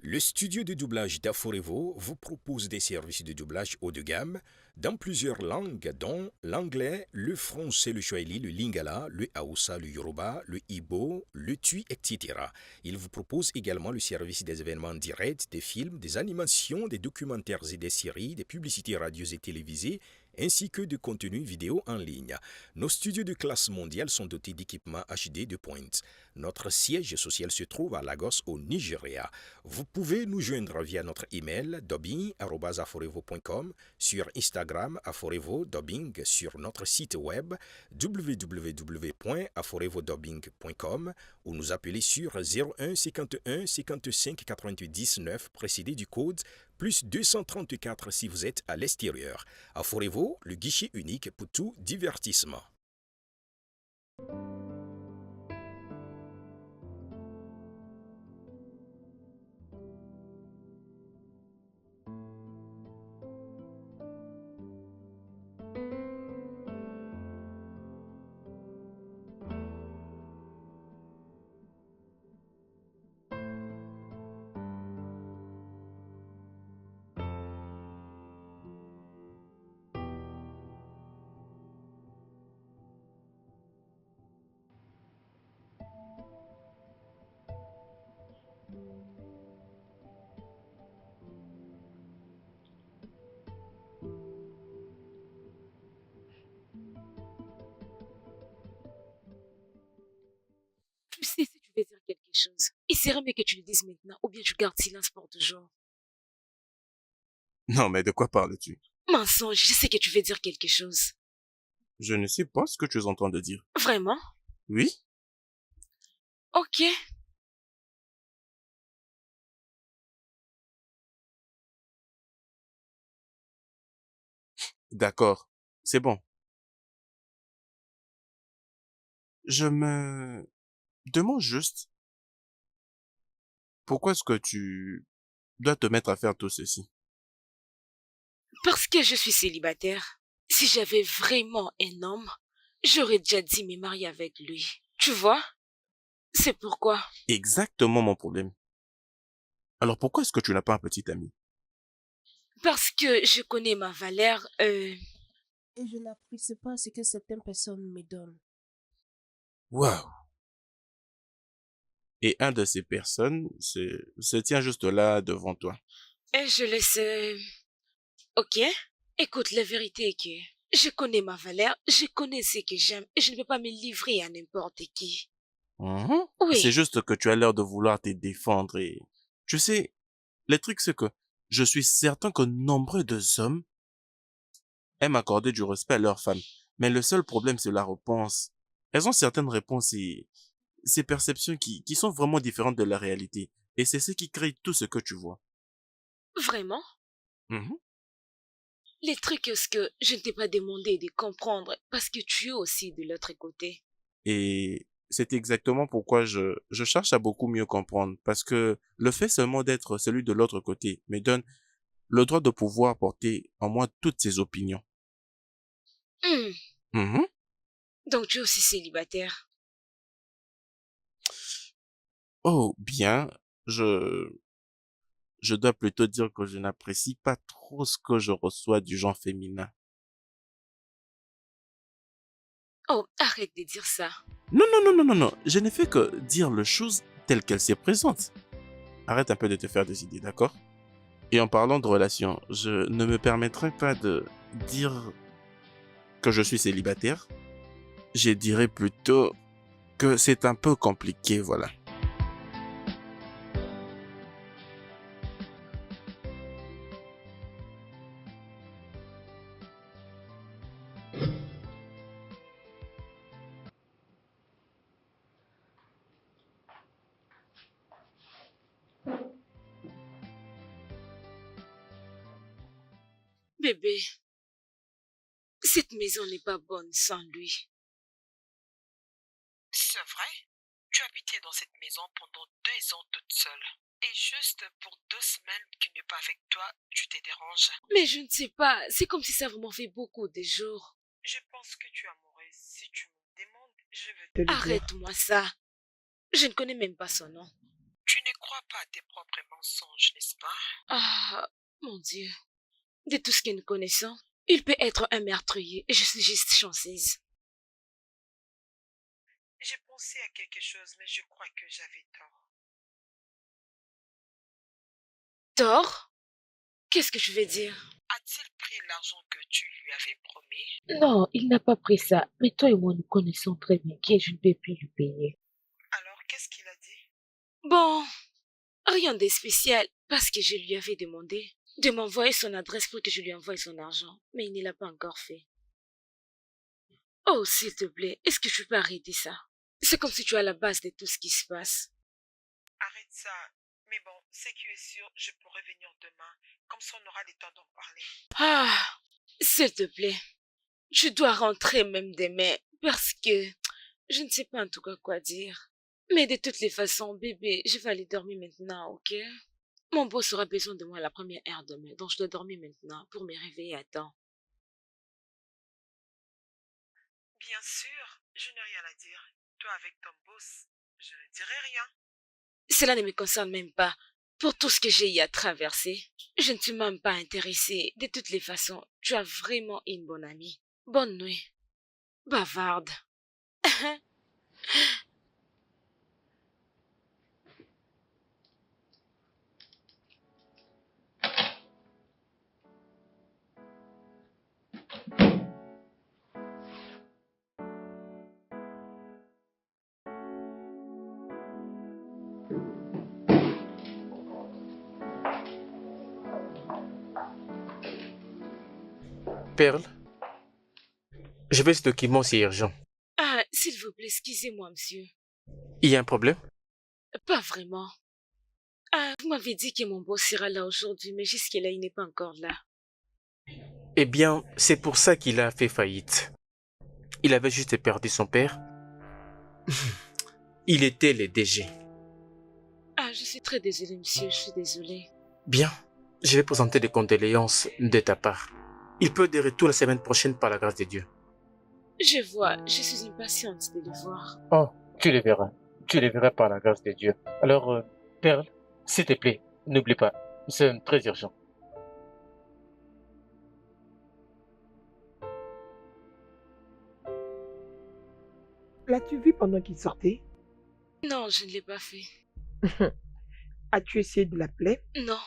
Le studio de doublage d'Aforevo vous propose des services de doublage haut de gamme dans plusieurs langues, dont l'anglais, le français, le swahili, le lingala, le hausa, le yoruba, le igbo, le tui, etc. Il vous propose également le service des événements directs, des films, des animations, des documentaires et des séries, des publicités radio et télévisées, ainsi que de contenus vidéo en ligne. Nos studios de classe mondiale sont dotés d'équipements HD de pointe. Notre siège social se trouve à Lagos, au Nigeria. Vous pouvez nous joindre via notre email dubbing@aforevo.com, sur Instagram Aforevo Dubbing, sur notre site web www.aforevodubbing.com ou nous appeler sur 01 51 55 88 19 précédé du code plus 234 si vous êtes à l'extérieur. Aforevo, le guichet unique pour tout divertissement.
Tu sais si tu veux dire quelque chose. Il serait mieux que tu le dises maintenant ou bien tu gardes silence pour toujours.
Non, mais de quoi parles-tu?
Mensonge, je sais que tu veux dire quelque chose.
Je ne sais pas ce que tu es en train de dire.
Vraiment?
Oui?
Ok.
D'accord. C'est bon. Je me demande juste Pourquoi est-ce que tu dois te mettre à faire tout ceci?
Parce que je suis célibataire. Si j'avais vraiment un homme, j'aurais déjà dit me marier avec lui. Tu vois? C'est pourquoi.
Exactement mon problème. Alors pourquoi est-ce que tu n'as pas un petit ami?
Parce que je connais ma valeur.
Et je n'apprécie pas ce que certaines personnes me donnent.
Waouh! Et un de ces personnes se tient juste là devant toi.
Et je le sais. Ok? Écoute, la vérité est que je connais ma valeur, je connais ce que j'aime et je ne peux pas me livrer à n'importe qui.
Mhm.
Oui.
C'est juste que tu as l'air de vouloir te défendre et... Tu sais, le truc c'est que je suis certain que nombreux de hommes aiment accorder du respect à leurs femmes. Mais le seul problème c'est la réponse. Elles ont certaines réponses et ces perceptions qui sont vraiment différentes de la réalité. Et c'est ce qui crée tout ce que tu vois.
Vraiment?
Mhm.
Les trucs, est-ce que je ne t'ai pas demandé de comprendre parce que tu es aussi de l'autre côté.
Et c'est exactement pourquoi je cherche à beaucoup mieux comprendre. Parce que le fait seulement d'être celui de l'autre côté me donne le droit de pouvoir porter en moi toutes ces opinions.
Hmm.
Mhm.
Donc tu es aussi célibataire.
Oh, bien, je dois plutôt dire que je n'apprécie pas trop ce que je reçois du genre féminin.
Oh, arrête de dire ça.
Non, non, non, non, non, non, je ne fais que dire les choses telles qu'elles se présentent. Arrête un peu de te faire des idées, d'accord? Et en parlant de relations, je ne me permettrai pas de dire que je suis célibataire. Je dirais plutôt que c'est un peu compliqué, voilà.
Bébé, cette maison n'est pas bonne sans lui.
C'est vrai? Tu habitais dans cette maison pendant 2 ans toute seule. Et juste pour 2 semaines qu'il n'est pas avec toi, tu te déranges.
Mais je ne sais pas, c'est comme si ça vraiment fait beaucoup de jours.
Je pense que tu es amoureuse. Si tu me demandes, je vais te le dire.
Arrête-moi ça. Je ne connais même pas son nom.
Tu ne crois pas à tes propres mensonges, n'est-ce pas?
Ah, mon Dieu. De tout ce que nous connaissons, il peut être un meurtrier et je suis juste chanceuse.
J'ai pensé à quelque chose, mais je crois que j'avais tort.
Tort? Qu'est-ce que je veux dire?
A-t-il pris l'argent que tu lui avais promis?
Non, il n'a pas pris ça. Mais toi et moi, nous connaissons très bien que je ne peux plus lui payer.
Alors, qu'est-ce qu'il a dit?
Bon, rien de spécial parce que je lui avais demandé de m'envoyer son adresse pour que je lui envoie son argent. Mais il ne l'a pas encore fait. Oh, s'il te plaît, est-ce que tu peux arrêter ça? C'est comme si tu es à la base de tout ce qui se passe.
Arrête ça. Mais bon, ce qui est sûr, je pourrai venir demain. Comme ça, on aura le temps d'en parler.
Ah, s'il te plaît, je dois rentrer même demain parce que je ne sais pas en tout cas quoi dire. Mais de toutes les façons, bébé, je vais aller dormir maintenant, ok? Mon boss aura besoin de moi à la première heure demain, donc je dois dormir maintenant pour me réveiller à temps.
Bien sûr, je n'ai rien à dire. Toi avec ton boss, je ne dirai rien.
Cela ne me concerne même pas. Pour tout ce que j'ai eu à traverser, je ne suis même pas intéressée. De toutes les façons, tu as vraiment une bonne amie. Bonne nuit. Bavarde.
Perle, je veux ce document, c'est urgent.
Ah, s'il vous plaît, excusez-moi, monsieur.
Il y a un problème?
Pas vraiment. Ah, vous m'avez dit que mon boss sera là aujourd'hui, mais jusque-là, il n'est pas encore là.
Eh bien, c'est pour ça qu'il a fait faillite. Il avait juste perdu son père. Il était le DG.
Ah, je suis très désolée, monsieur, je suis désolée.
Bien, je vais présenter des condoléances de ta part. Il peut de retour la semaine prochaine par la grâce de Dieu.
Je vois, je suis impatiente de le voir.
Oh, tu les verras. Tu les verras par la grâce de Dieu. Alors, Perle, s'il te plaît, n'oublie pas, c'est très urgent.
L'as-tu vu pendant qu'il sortait?
Non, je ne l'ai pas fait.
As-tu essayé de l'appeler?
Non,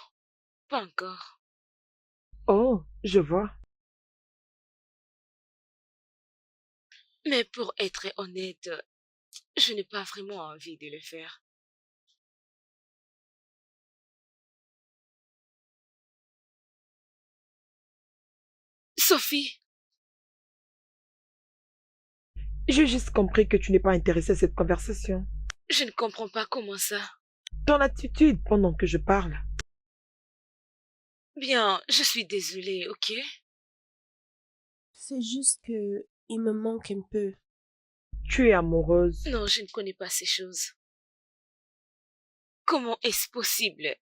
pas encore.
Oh, je vois.
Mais pour être honnête, je n'ai pas vraiment envie de le faire. Sophie,
J'ai juste compris que tu n'es pas intéressée à cette conversation.
je ne comprends pas comment ça.
Ton attitude pendant que je parle.
Bien, je suis désolée, ok?
C'est juste que il me manque un peu.
Tu es amoureuse.
Non, je ne connais pas ces choses. Comment est-ce possible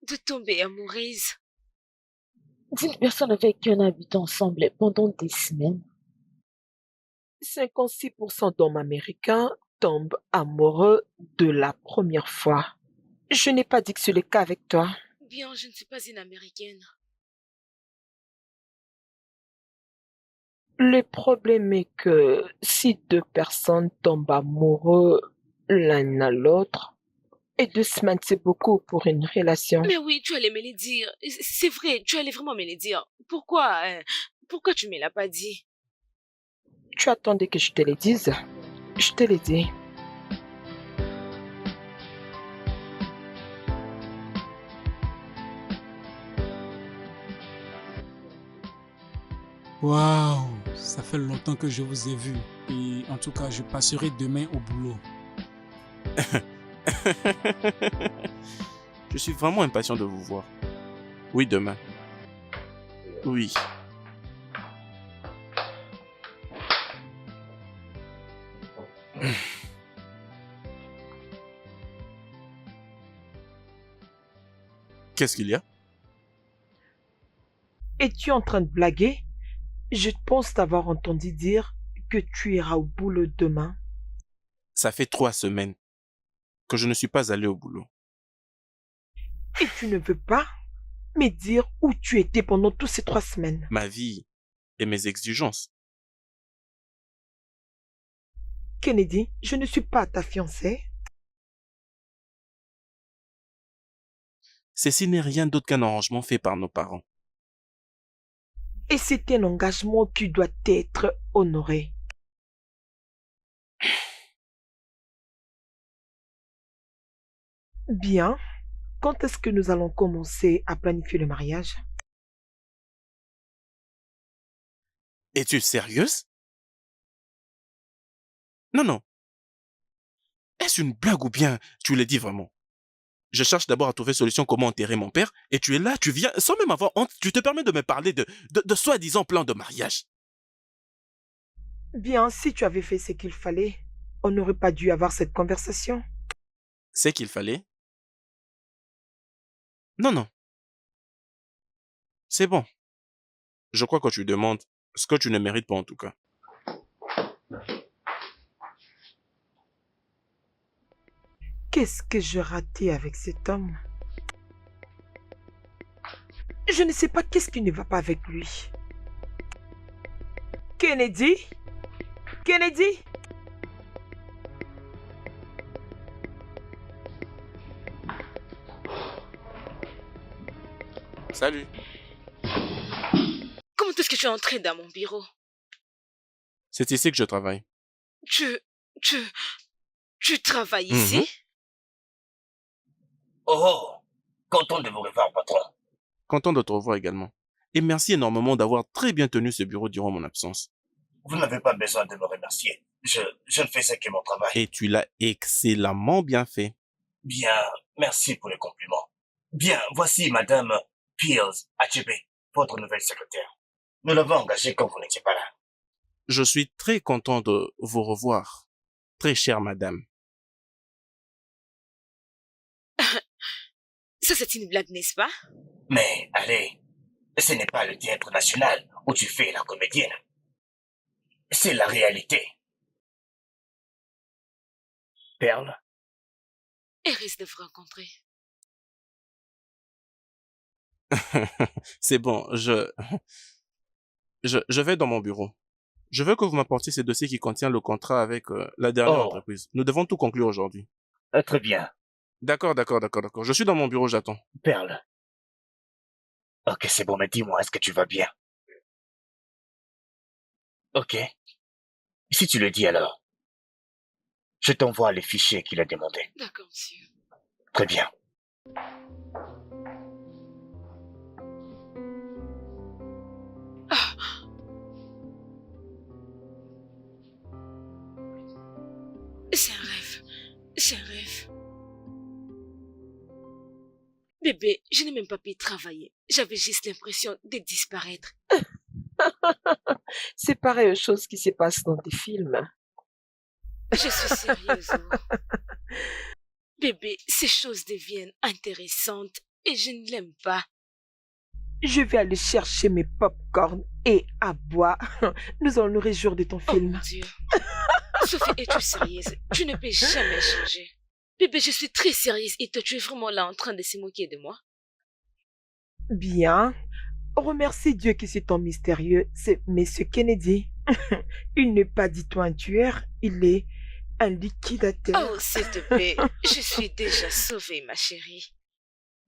de tomber amoureuse?
D'une personne avec qui on habite ensemble pendant des semaines.
56% d'hommes américains tombent amoureux de la première fois. Je n'ai pas dit que c'est le cas avec toi.
Bien, je ne suis pas une Américaine.
Le problème est que si deux personnes tombent amoureux l'un à l'autre, et 2 semaines c'est beaucoup pour une relation.
Mais oui, tu allais me le dire. C'est vrai, tu allais vraiment me le dire. Pourquoi, pourquoi tu me l'as pas dit?
Tu attendais que je te le dise? Je te l'ai dit.
Waouh, ça fait longtemps que je vous ai vu. Et en tout cas, je passerai demain au boulot.
Je suis vraiment impatient de vous voir. Oui, demain. Oui. Qu'est-ce qu'il y a?
Es-tu en train de blaguer? Je pense t'avoir entendu dire que tu iras au boulot demain.
Ça fait 3 semaines que je ne suis pas allé au boulot.
Et tu ne veux pas me dire où tu étais pendant toutes ces 3 semaines.
Ma vie et mes exigences.
Kennedy, je ne suis pas ta fiancée.
Ceci n'est rien d'autre qu'un arrangement fait par nos parents.
Et c'est un engagement qui doit être honoré. Bien. Quand est-ce que nous allons commencer à planifier le mariage?
Es-tu sérieuse? Non, non. Est-ce une blague ou bien tu le dis vraiment? Je cherche d'abord à trouver solution comment enterrer mon père et tu es là, tu viens, sans même avoir honte, tu te permets de me parler de soi-disant plan de mariage.
Bien, si tu avais fait ce qu'il fallait, on n'aurait pas dû avoir cette conversation.
C'est qu'il fallait? Non, non. C'est bon. Je crois que tu demandes ce que tu ne mérites pas en tout cas.
Qu'est-ce que j'ai raté avec cet homme? Je ne sais pas qu'est-ce qui ne va pas avec lui. Kennedy? Kennedy?
Salut.
Comment est-ce que tu es entré dans mon bureau?
C'est ici que je travaille.
Tu travailles ici?
Oh, content de vous revoir, patron.
Content de te revoir également. Et merci énormément d'avoir très bien tenu ce bureau durant mon absence.
Vous n'avez pas besoin de me remercier. Je ne faisais que mon travail.
Et tu l'as excellemment bien fait.
Bien, merci pour les compliments. Bien, voici Madame Peels HB, votre nouvelle secrétaire. Nous l'avons engagée quand vous n'étiez pas là.
Je suis très content de vous revoir, très chère madame.
Ça, c'est une blague, n'est-ce pas?
Mais, allez, ce n'est pas le théâtre national où tu fais la comédienne. C'est la réalité. Perle,
Eris de vous rencontrer.
C'est bon, je vais dans mon bureau. Je veux que vous m'apportiez ces dossiers qui contiennent le contrat avec la dernière
Oh.
entreprise. Nous devons tout conclure aujourd'hui.
très bien.
D'accord. Je suis dans mon bureau, j'attends.
Perle. Ok, c'est bon, mais dis-moi, est-ce que tu vas bien? Ok. Si tu le dis alors, je t'envoie les fichiers qu'il a demandés.
D'accord, monsieur.
Très bien.
C'est un rêve. C'est un rêve. Bébé, je n'ai même pas pu travailler. J'avais juste l'impression de disparaître.
C'est pareil aux choses qui se passent dans des films.
Je suis sérieuse. Oh. Bébé, ces choses deviennent intéressantes et je ne l'aime pas.
Je vais aller chercher mes pop-corn et à boire. Nous allons nous réjouir de ton
Oh
film.
mon Dieu. Sophie, es-tu sérieuse? Tu ne peux jamais changer. Bébé, je suis très sérieuse et toi, tu es vraiment là en train de se moquer de moi.
Bien. Remercie Dieu que c'est ton mystérieux. C'est Monsieur Kennedy. Il n'est pas du tout un tueur. Il est un liquidateur.
Oh, s'il te plaît, je suis déjà sauvée, ma chérie.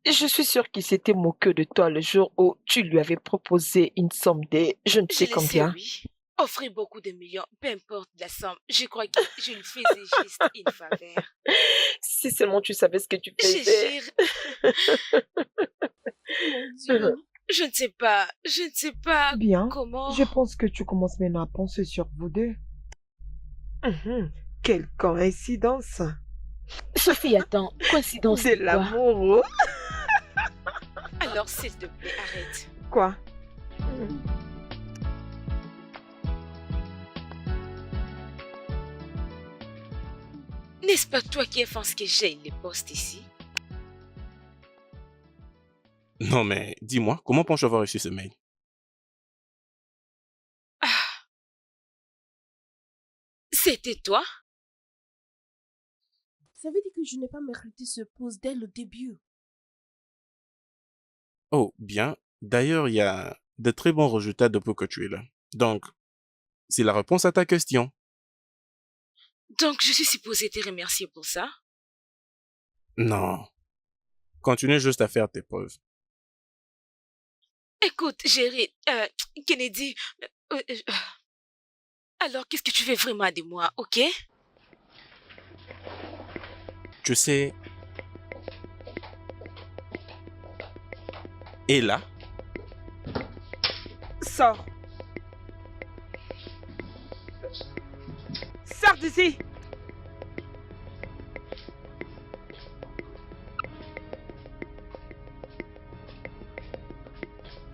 Je suis sûre qu'il s'était moqué de toi le jour où tu lui avais proposé une somme de je ne
Je
sais
le sais,
combien.
oui. Offrir beaucoup de millions, peu importe la somme. Je crois que je lui faisais juste une faveur.
Si seulement tu savais ce que tu
Je
faisais.
jure. Mon Dieu. Je ne sais pas
Bien.
comment.
Je pense que tu commences maintenant à penser sur vous deux. Quelle coïncidence.
Sophie, attends. Coïncidence
C'est
de quoi?
l'amour.
Alors, s'il te plaît, arrête.
Quoi?
N'est-ce pas toi qui penses que j'ai les postes ici?
Non mais, dis-moi, comment penses-tu avoir reçu ce mail?
C'était toi?
Ça veut dire que je n'ai pas mérité ce poste dès le début.
Oh, bien. D'ailleurs, il y a de très bons résultats depuis que tu es là. Donc, c'est la réponse à ta question.
Donc, je suis supposée te remercier pour ça?
Non. Continue juste à faire tes preuves.
Écoute, Jerry, Kennedy, alors qu'est-ce que tu veux vraiment de moi, ok?
Tu sais... Et là,
Sors. Sors d'ici.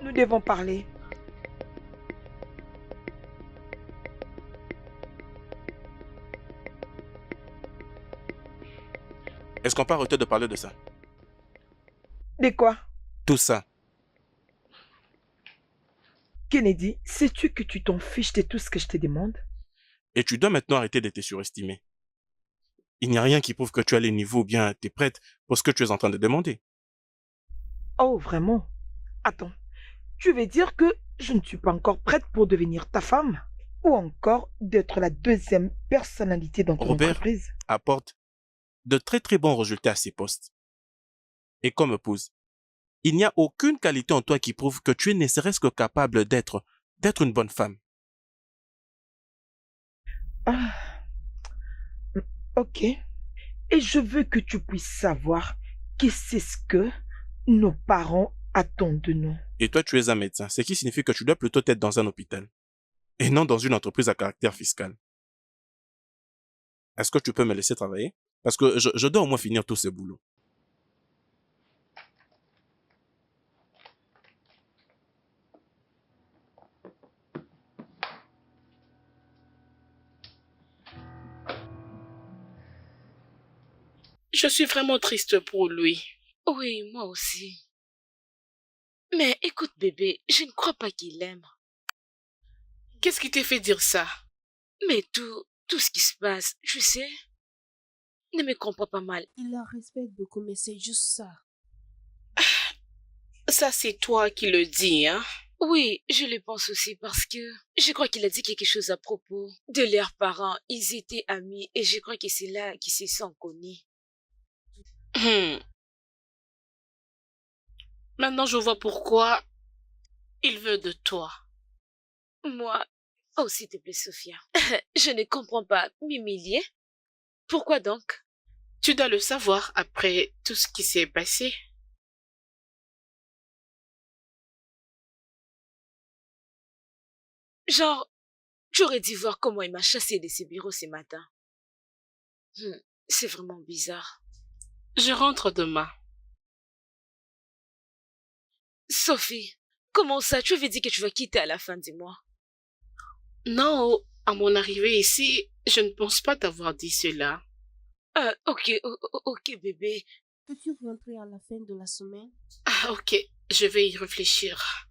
Nous devons parler.
est-ce qu'on peut arrêter de parler de ça?
De quoi?
Tout ça.
Kennedy, sais-tu que tu t'en fiches de tout ce que je te demande?
Et tu dois maintenant arrêter de te surestimer. Il n'y a rien qui prouve que tu as les niveaux ou bien tu es prête pour ce que tu es en train de demander.
Oh, vraiment? Attends, tu veux dire que je ne suis pas encore prête pour devenir ta femme? Ou encore d'être la deuxième personnalité dans ton
Robert
entreprise?
apporte de très très bons résultats à ces postes. Et comme épouse, il n'y a aucune qualité en toi qui prouve que tu es ne serait-ce que capable d'être une bonne femme.
Ah, ok. Et je veux que tu puisses savoir que c'est ce que nos parents attendent de nous.
Et toi, tu es un médecin, ce qui signifie que tu dois plutôt être dans un hôpital et non dans une entreprise à caractère fiscal. Est-ce que tu peux me laisser travailler? Parce que je dois au moins finir tous ces boulots.
Je suis vraiment triste pour lui.
Oui, moi aussi. Mais écoute, bébé, je ne crois pas qu'il aime.
Qu'est-ce qui t'a fait dire ça?
Mais tout ce qui se passe, tu sais, ne me comprends pas mal.
Il la respecte beaucoup, mais c'est juste ça.
Ça, c'est toi qui le dis, hein?
Oui, je le pense aussi parce que je crois qu'il a dit quelque chose à propos de leurs parents. Ils étaient amis et je crois que c'est là qu'ils se sont connus.
Maintenant, je vois pourquoi il veut de toi.
Moi, oh s'il te plaît, Sophia, je ne comprends pas. M'humilier? Pourquoi donc?
Tu dois le savoir après tout ce qui s'est passé.
Genre, j'aurais dû voir comment il m'a chassé de ses bureaux ce matin. C'est vraiment bizarre.
Je rentre demain.
Sophie, comment ça? Tu avais dit que tu vas quitter à la fin du mois.
Non, à mon arrivée ici, je ne pense pas t'avoir dit cela.
Ok, bébé.
Peux-tu rentrer à la fin de la semaine?
Ah, ok, je vais y réfléchir.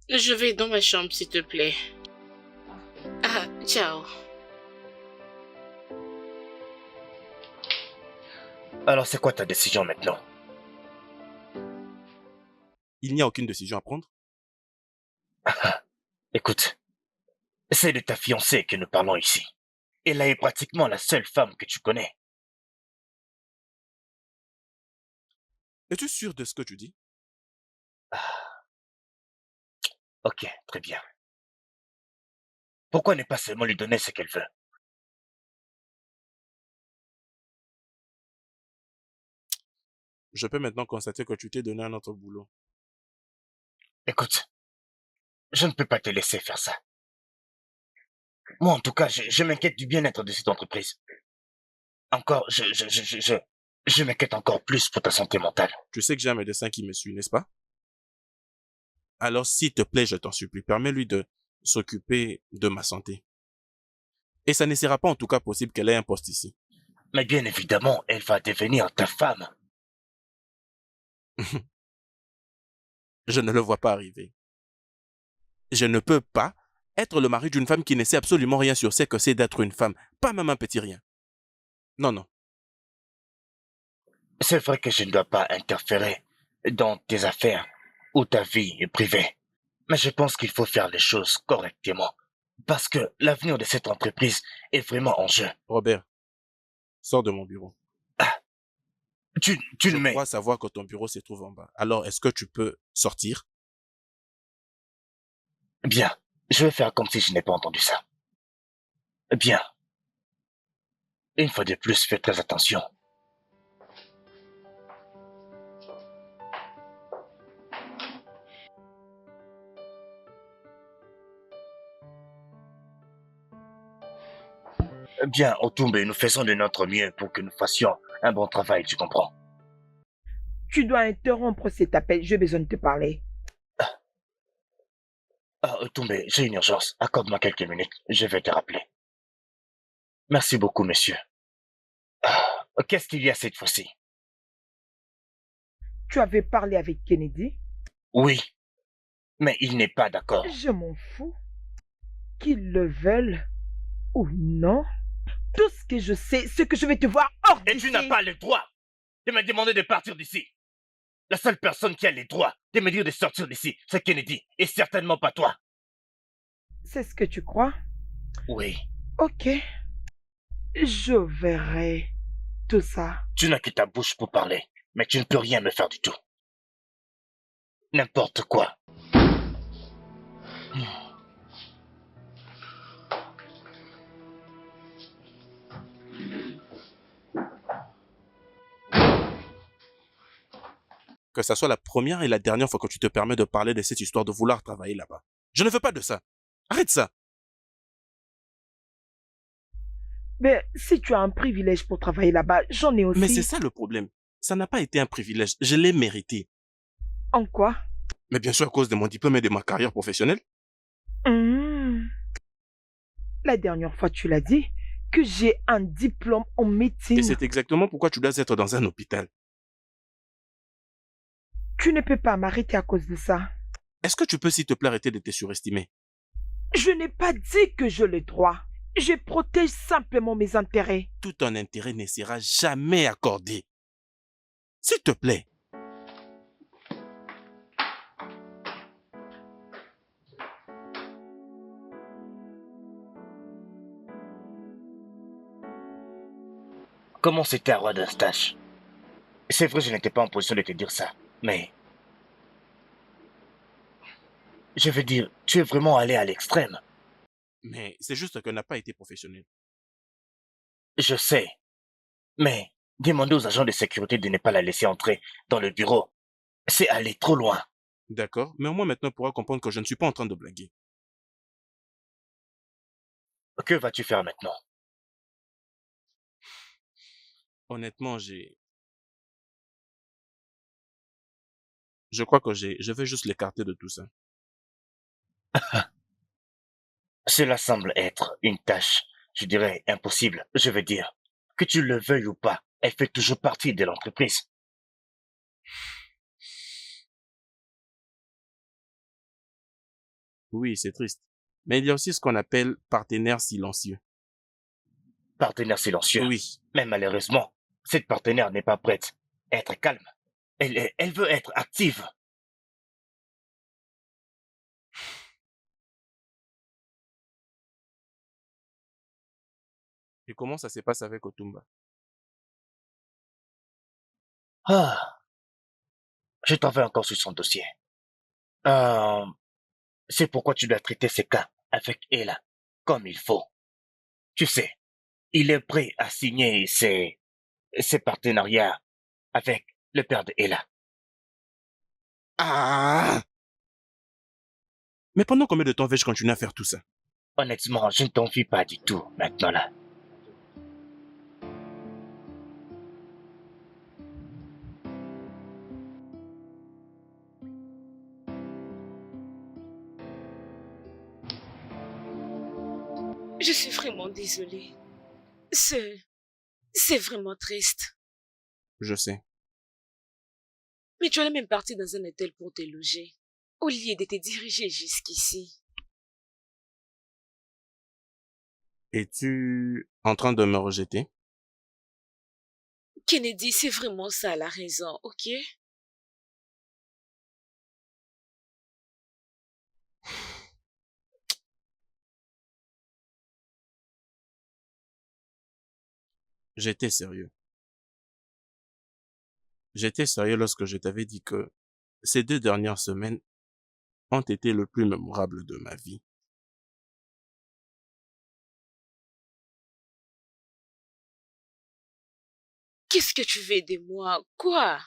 Je vais dans ma chambre, s'il te plaît. Ah, ciao.
Alors c'est quoi ta décision maintenant?
Il n'y a aucune décision à prendre.
Écoute, c'est de ta fiancée que nous parlons ici. Elle est pratiquement la seule femme que tu connais.
Es-tu sûr de ce que tu dis?
Ok, très bien. Pourquoi ne pas seulement lui donner ce qu'elle veut?
Je peux maintenant constater que tu t'es donné un autre boulot.
Écoute, je ne peux pas te laisser faire ça. Moi, en tout cas, je m'inquiète du bien-être de cette entreprise. Encore, je m'inquiète encore plus pour ta santé mentale.
Tu sais que j'ai un médecin qui me suit, n'est-ce pas? Alors, s'il te plaît, je t'en supplie, permets-lui de s'occuper de ma santé. Et ça ne sera pas en tout cas possible qu'elle ait un poste ici.
Mais bien évidemment, elle va devenir ta femme.
Je ne le vois pas arriver. Je ne peux pas être le mari d'une femme qui ne sait absolument rien sur ce que c'est d'être une femme. Pas même un petit rien. Non, non.
C'est vrai que je ne dois pas interférer dans tes affaires ou ta vie privée. Mais je pense qu'il faut faire les choses correctement. Parce que l'avenir de cette entreprise est vraiment en jeu.
Robert, sors de mon bureau.
Tu le mets.
Je crois savoir que ton bureau se trouve en bas. Alors, est-ce que tu peux sortir?
Bien. Je vais faire comme si je n'ai pas entendu ça. Bien. Une fois de plus, fais très attention. Bien, Otumbe, nous faisons de notre mieux pour que nous fassions un bon travail, tu comprends?
Tu dois interrompre cet appel, j'ai besoin de te parler.
Otumbe, j'ai une urgence. Accorde-moi quelques minutes, je vais te rappeler. Merci beaucoup, monsieur. Qu'est-ce qu'il y a cette fois-ci?
Tu avais parlé avec Kennedy?
Oui, mais il n'est pas d'accord.
Je m'en fous. Qu'ils le veulent ou non, tout ce que je sais, c'est que je vais te voir hors d'ici.
Et tu n'as pas le droit de me demander de partir d'ici. La seule personne qui a le droit de me dire de sortir d'ici, c'est Kennedy, et certainement pas toi.
C'est ce que tu crois?
Oui.
Ok. Je verrai tout ça.
Tu n'as que ta bouche pour parler, mais tu ne peux rien me faire du tout. N'importe quoi.
Que ça soit la première et la dernière fois que tu te permets de parler de cette histoire de vouloir travailler là-bas. Je ne veux pas de ça. Arrête ça.
Mais si tu as un privilège pour travailler là-bas, j'en ai aussi.
Mais c'est ça le problème. Ça n'a pas été un privilège. Je l'ai mérité.
En quoi?
Mais bien sûr à cause de mon diplôme et de ma carrière professionnelle.
La dernière fois, tu l'as dit que j'ai un diplôme en médecine.
Et c'est exactement pourquoi tu dois être dans un hôpital.
Tu ne peux pas m'arrêter à cause de ça.
Est-ce que tu peux, s'il te plaît, arrêter de te surestimer?
Je n'ai pas dit que je le droit. Je protège simplement mes intérêts.
Tout ton intérêt ne sera jamais accordé. S'il te plaît.
Comment c'était à roi d'un stage? C'est vrai, je n'étais pas en position de te dire ça, mais... Je veux dire, tu es vraiment allé à l'extrême.
Mais c'est juste qu'elle n'a pas été professionnelle.
Je sais, mais demander aux agents de sécurité de ne pas la laisser entrer dans le bureau, c'est aller trop loin.
D'accord, mais au moins maintenant, on pourra comprendre que je ne suis pas en train de blaguer.
Que vas-tu faire maintenant?
Honnêtement, je crois que je vais juste l'écarter de tout ça.
Cela semble être une tâche, je dirais, impossible. Je veux dire, que tu le veuilles ou pas, elle fait toujours partie de l'entreprise.
Oui, c'est triste. Mais il y a aussi ce qu'on appelle partenaire silencieux.
Partenaire silencieux.
Oui.
Mais malheureusement, cette partenaire n'est pas prête à être calme. Elle veut être active.
Et comment ça se passe avec Otumba?
Ah, je t'en vais encore sur son dossier. C'est pourquoi tu dois traiter ces cas avec Ella comme il faut. Tu sais, il est prêt à signer ses partenariats avec le père de Ella.
Ah! Mais pendant combien de temps vais-je continuer à faire tout ça?
Honnêtement, je ne t'envie pas du tout maintenant là.
Je suis vraiment désolée. C'est vraiment triste.
Je sais.
Mais tu allais même partir dans un hôtel pour te loger, au lieu de te diriger jusqu'ici.
Es-tu en train de me rejeter?
Kennedy, c'est vraiment ça la raison, ok?
J'étais sérieux. J'étais sérieux lorsque je t'avais dit que ces 2 dernières semaines ont été le plus mémorable de ma vie.
Qu'est-ce que tu veux de moi? Quoi?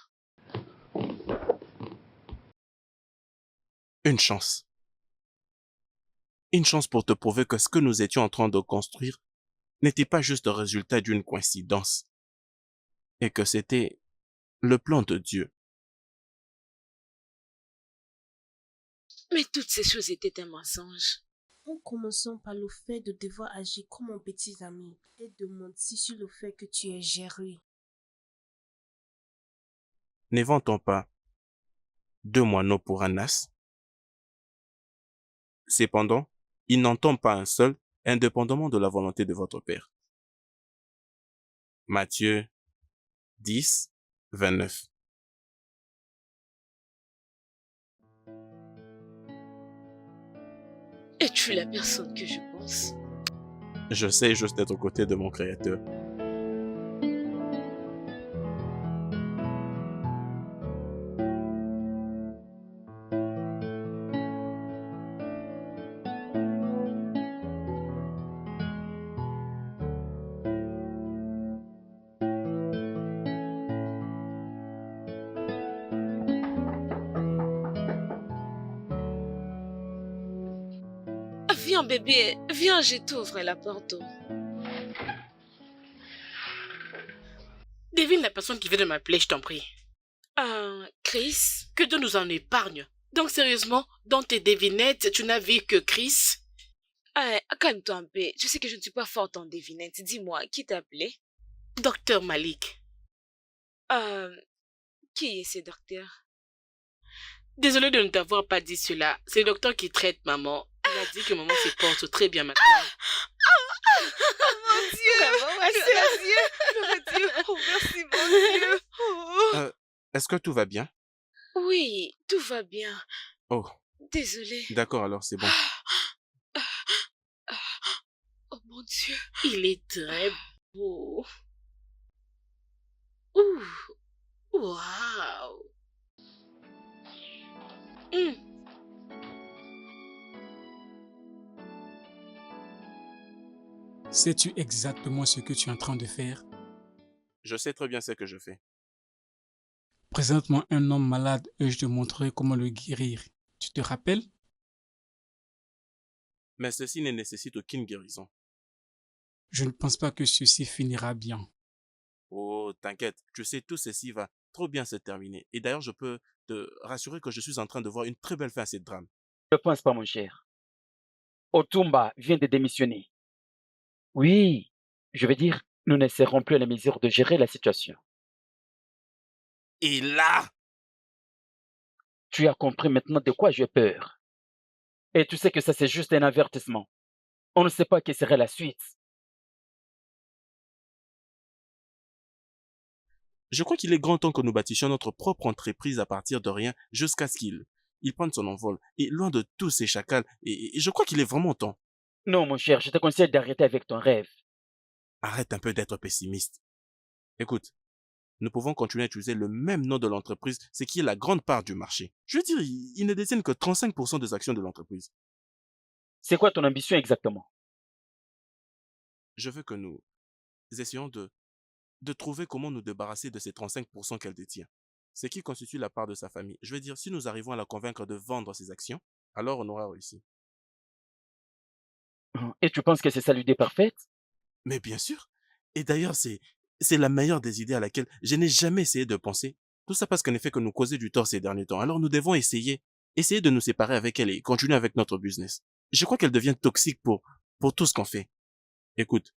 Une chance. Une chance pour te prouver que ce que nous étions en train de construire n'était pas juste le résultat d'une coïncidence, et que c'était le plan de Dieu.
Mais toutes ces choses étaient un mensonge.
En commençant par le fait de devoir agir comme mon petit ami et de mentir sur le fait que tu es géré.
Ne vend-on pas 2 moineaux pour un as? Cependant, il n'en tombe pas un seul, indépendamment de la volonté de votre Père. Matthieu 10, 29.
Es-tu la personne que je pense?
Je sais juste être aux côtés de mon Créateur.
Viens bébé, viens, je t'ouvre la porte.
Devine la personne qui vient de m'appeler, je t'en prie.
Chris?
Que Dieu nous en épargne. Donc sérieusement, dans tes devinettes, tu n'as vu que Chris?
Calme-toi un peu. Je sais que je ne suis pas forte en devinettes. Dis-moi, qui t'a appelé?
Docteur Malik.
Qui est ce docteur?
Désolée de ne t'avoir pas dit cela. C'est le docteur qui traite maman. Il a dit que maman se porte très bien maintenant.
Mon Dieu!
Vraiment,
Mon Dieu! Oh, merci, mon Dieu! Oh.
Est-ce que tout va bien?
Oui, tout va bien.
Oh,
Désolée.
d'accord, alors c'est bon.
Oh mon Dieu.
Il est très beau. Ouh. Waouh.
Sais-tu exactement ce que tu es en train de faire?
Je sais très bien ce que je fais.
Présente-moi un homme malade et je te montrerai comment le guérir. Tu te rappelles?
Mais ceci ne nécessite aucune guérison.
Je ne pense pas que ceci finira bien.
Oh, t'inquiète, tu sais, tout ceci va trop bien se terminer. Et d'ailleurs, je peux te rassurer que je suis en train de voir une très belle fin à ce drame.
Ne pense pas, mon cher. Otumba vient de démissionner. Oui, je veux dire, nous ne serons plus à la mesure de gérer la situation.
Et là,
Tu as compris maintenant de quoi j'ai peur. Et tu sais que ça, c'est juste un avertissement. On ne sait pas quelle serait la suite.
je crois qu'il est grand temps que nous bâtissions notre propre entreprise à partir de rien jusqu'à ce qu'il prenne son envol. Et loin de tous ces chacals, et je crois qu'il est vraiment temps.
Non, mon cher, je te conseille d'arrêter avec ton rêve.
Arrête un peu d'être pessimiste. Écoute, nous pouvons continuer à utiliser le même nom de l'entreprise, ce qui est la grande part du marché. Je veux dire, il ne détiennent que 35% des actions de l'entreprise.
C'est quoi ton ambition exactement?
Je veux que nous essayons de trouver comment nous débarrasser de ces 35% qu'elle détient. Ce qui constitue la part de sa famille. Je veux dire, si nous arrivons à la convaincre de vendre ses actions, alors on aura réussi.
Et tu penses que c'est ça l'idée parfaite?
Mais bien sûr. Et d'ailleurs, c'est la meilleure des idées à laquelle je n'ai jamais essayé de penser. Tout ça parce qu'elle ne fait que nous causer du tort ces derniers temps. Alors nous devons essayer de nous séparer avec elle et continuer avec notre business. Je crois qu'elle devient toxique pour tout ce qu'on fait. Écoute,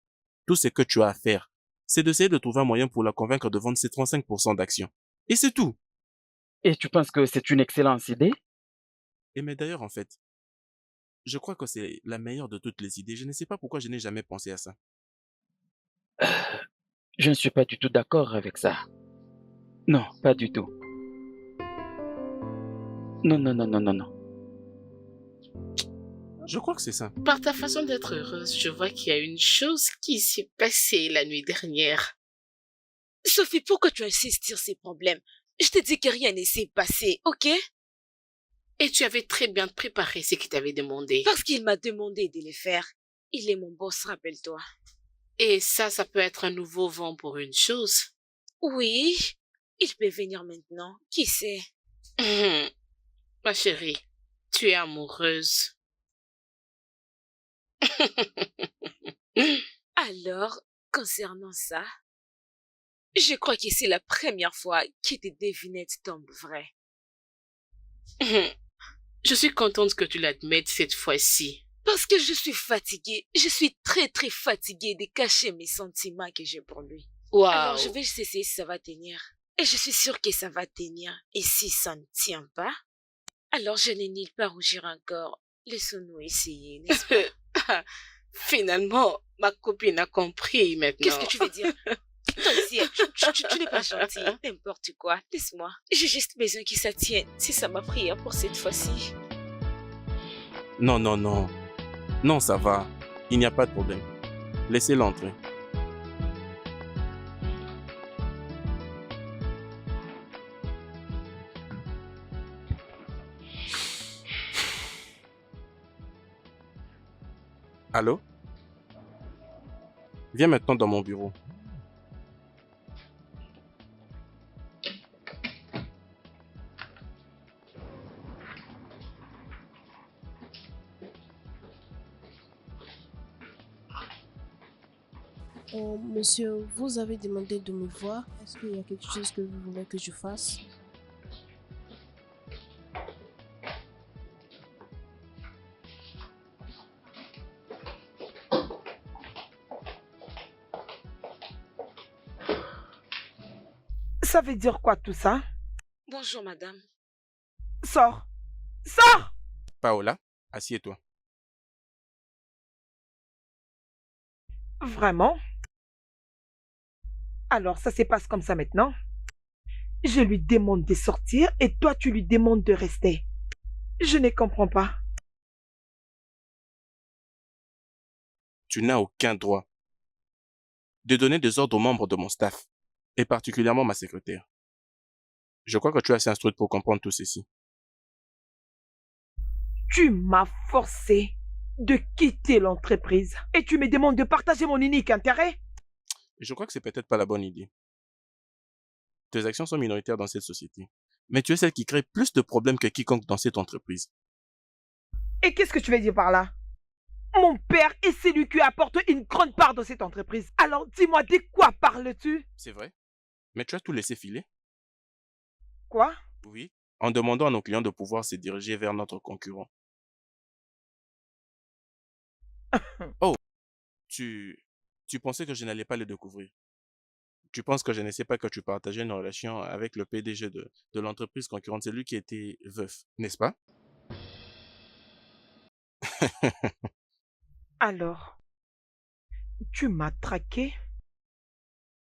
tout ce que tu as à faire, c'est d'essayer de trouver un moyen pour la convaincre de vendre ses 35% d'actions. Et c'est tout.
Et tu penses que c'est une excellente idée?
Et mais d'ailleurs, en fait, je crois que c'est la meilleure de toutes les idées. Je ne sais pas pourquoi je n'ai jamais pensé à ça.
Je ne suis pas du tout d'accord avec ça. Non, pas du tout. Non, non, non, non, non, non.
Je crois que c'est ça.
Par ta façon d'être heureuse, je vois qu'il y a une chose qui s'est passée la nuit dernière.
Sophie, pourquoi tu insistes sur ces problèmes? Je te dis que rien ne s'est passé, ok?
Et tu avais très bien préparé ce qu'il t'avait demandé.
Parce qu'il m'a demandé de le faire. Il est mon boss, rappelle-toi.
Et ça peut être un nouveau vent pour une chose.
Oui, il peut venir maintenant. Qui sait?
Ma chérie, tu es amoureuse.
Alors, concernant ça, je crois que c'est la première fois que tes devinettes tombent vraies.
Je suis contente que tu l'admettes cette fois-ci.
Parce que je suis fatiguée. Je suis très très fatiguée de cacher mes sentiments que j'ai pour lui.
Wow.
Alors je vais essayer si ça va tenir. Et je suis sûre que ça va tenir. Et si ça ne tient pas, alors je n'ai nulle part rougir encore. Laissons-nous essayer, n'est-ce pas?
Finalement, ma copine a compris maintenant.
Qu'est-ce que tu veux dire? Toi aussi, tu n'es pas gentil. N'importe quoi. Laisse-moi. J'ai juste besoin que ça tienne. C'est ça ma prière pour cette fois-ci.
Non, non, non. Non, ça va. Il n'y a pas de problème. Laissez-le entrer. Allô? Viens maintenant dans mon bureau.
Monsieur, vous avez demandé de me voir. Est-ce qu'il y a quelque chose que vous voulez que je fasse?
Ça veut dire quoi tout ça?
Bonjour, madame.
Sors. Sors!
Paola, assieds-toi.
Vraiment? Alors, ça se passe comme ça maintenant? Je lui demande de sortir et toi, tu lui demandes de rester. Je ne comprends pas.
Tu n'as aucun droit de donner des ordres aux membres de mon staff, et particulièrement ma secrétaire. Je crois que tu es assez instruite pour comprendre tout ceci.
Tu m'as forcé de quitter l'entreprise et tu me demandes de partager mon unique intérêt?
Je crois que c'est peut-être pas la bonne idée. Tes actions sont minoritaires dans cette société, mais tu es celle qui crée plus de problèmes que quiconque dans cette entreprise.
Et qu'est-ce que tu veux dire par là? Mon père est celui qui apporte une grande part de cette entreprise. Alors dis-moi, de quoi parles-tu?
C'est vrai, mais tu as tout laissé filer.
Quoi?
Oui, en demandant à nos clients de pouvoir se diriger vers notre concurrent. Oh, tu pensais que je n'allais pas le découvrir. Tu penses que je ne sais pas que tu partageais une relation avec le PDG de l'entreprise concurrente, c'est lui qui était veuf, n'est-ce pas?
Alors, tu m'as traqué?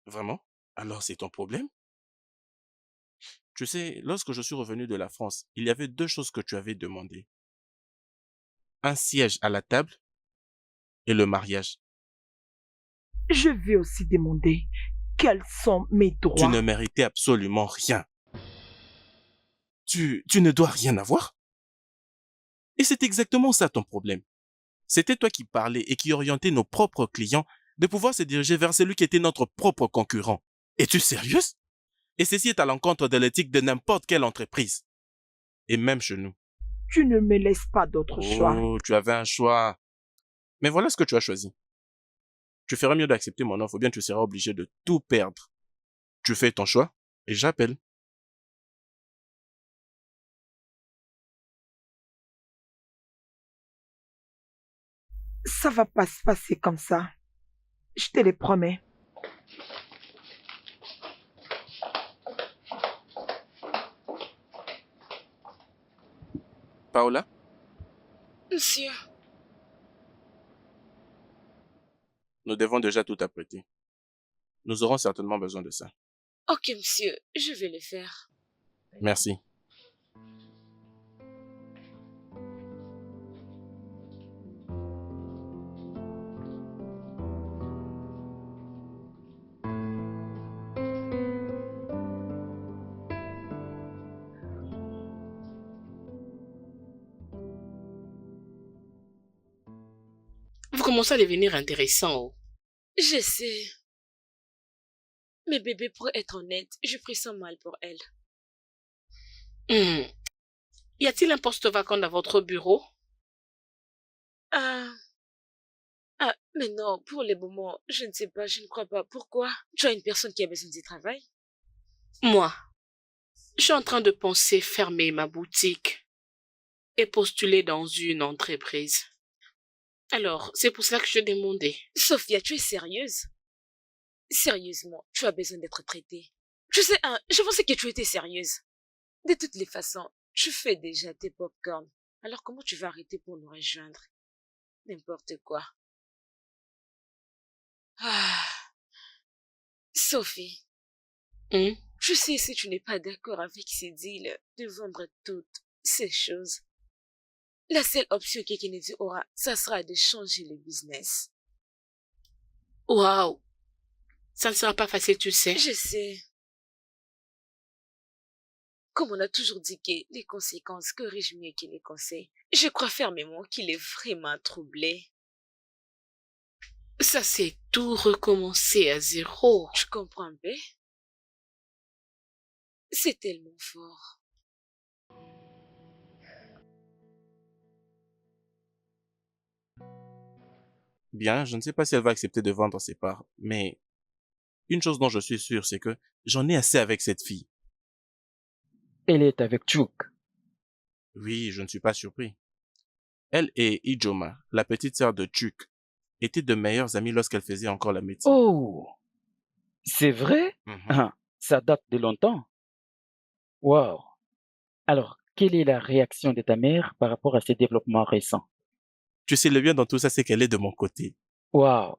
Vraiment? Alors c'est ton problème? Tu sais, lorsque je suis revenu de la France, il y avait 2 choses que tu avais demandées. Un siège à la table et le mariage.
Je vais aussi demander quels sont mes
Tu
droits.
ne méritais absolument rien. Tu ne dois rien avoir. Et c'est exactement ça ton problème. C'était toi qui parlais et qui orientais nos propres clients de pouvoir se diriger vers celui qui était notre propre concurrent. Es-tu sérieuse? Et ceci est à l'encontre de l'éthique de n'importe quelle entreprise. Et même chez nous.
Tu ne me laisses pas d'autre choix.
Oh, tu avais un choix. Mais voilà ce que tu as choisi. Tu ferais mieux d'accepter mon offre ou bien tu seras obligé de tout perdre. Tu fais ton choix et j'appelle.
Ça va pas se passer comme ça. Je te le promets.
Paola,
Monsieur,
nous devons déjà tout apprêter. Nous aurons certainement besoin de ça.
ok monsieur, je vais le faire.
Merci.
Vous commencez à devenir intéressant. Oh.
Je sais. Mais bébé, pour être honnête, je pressens mal pour elle.
Y a-t-il un poste vacant dans votre bureau?
Ah, mais non, pour le moment, je ne sais pas, je ne crois pas. Pourquoi? Tu as une personne qui a besoin du travail?
Moi, je suis en train de penser fermer ma boutique et postuler dans une entreprise. Alors, c'est pour cela que je demandais.
Sophia, tu es sérieuse? Sérieusement, tu as besoin d'être traitée. Je sais, je pensais que tu étais sérieuse. De toutes les façons, tu fais déjà tes pop-corn. Alors comment tu vas arrêter pour nous rejoindre? N'importe quoi. Ah. Sophie. Je sais si tu n'es pas d'accord avec ces deals de vendre toutes ces choses. La seule option que Kennedy aura, ça sera de changer le business.
Waouh! Ça ne sera pas facile, tu sais.
Je sais. Comme on a toujours dit que les conséquences corrigent mieux que les conseils, je crois fermement qu'il est vraiment troublé.
Ça, c'est tout recommencer à zéro.
Tu comprends bien? C'est tellement fort.
Bien, je ne sais pas si elle va accepter de vendre ses parts, mais une chose dont je suis sûr, c'est que j'en ai assez avec cette fille.
Elle est avec Chuk.
Oui, je ne suis pas surpris. Elle et Ijoma, la petite sœur de Chuk, étaient de meilleures amies lorsqu'elle faisait encore la médecine.
Oh! C'est vrai? Ça date de longtemps. Wow. Alors, quelle est la réaction de ta mère par rapport à ces développements récents?
Tu sais, le bien dans tout ça, c'est qu'elle est de mon côté.
Waouh!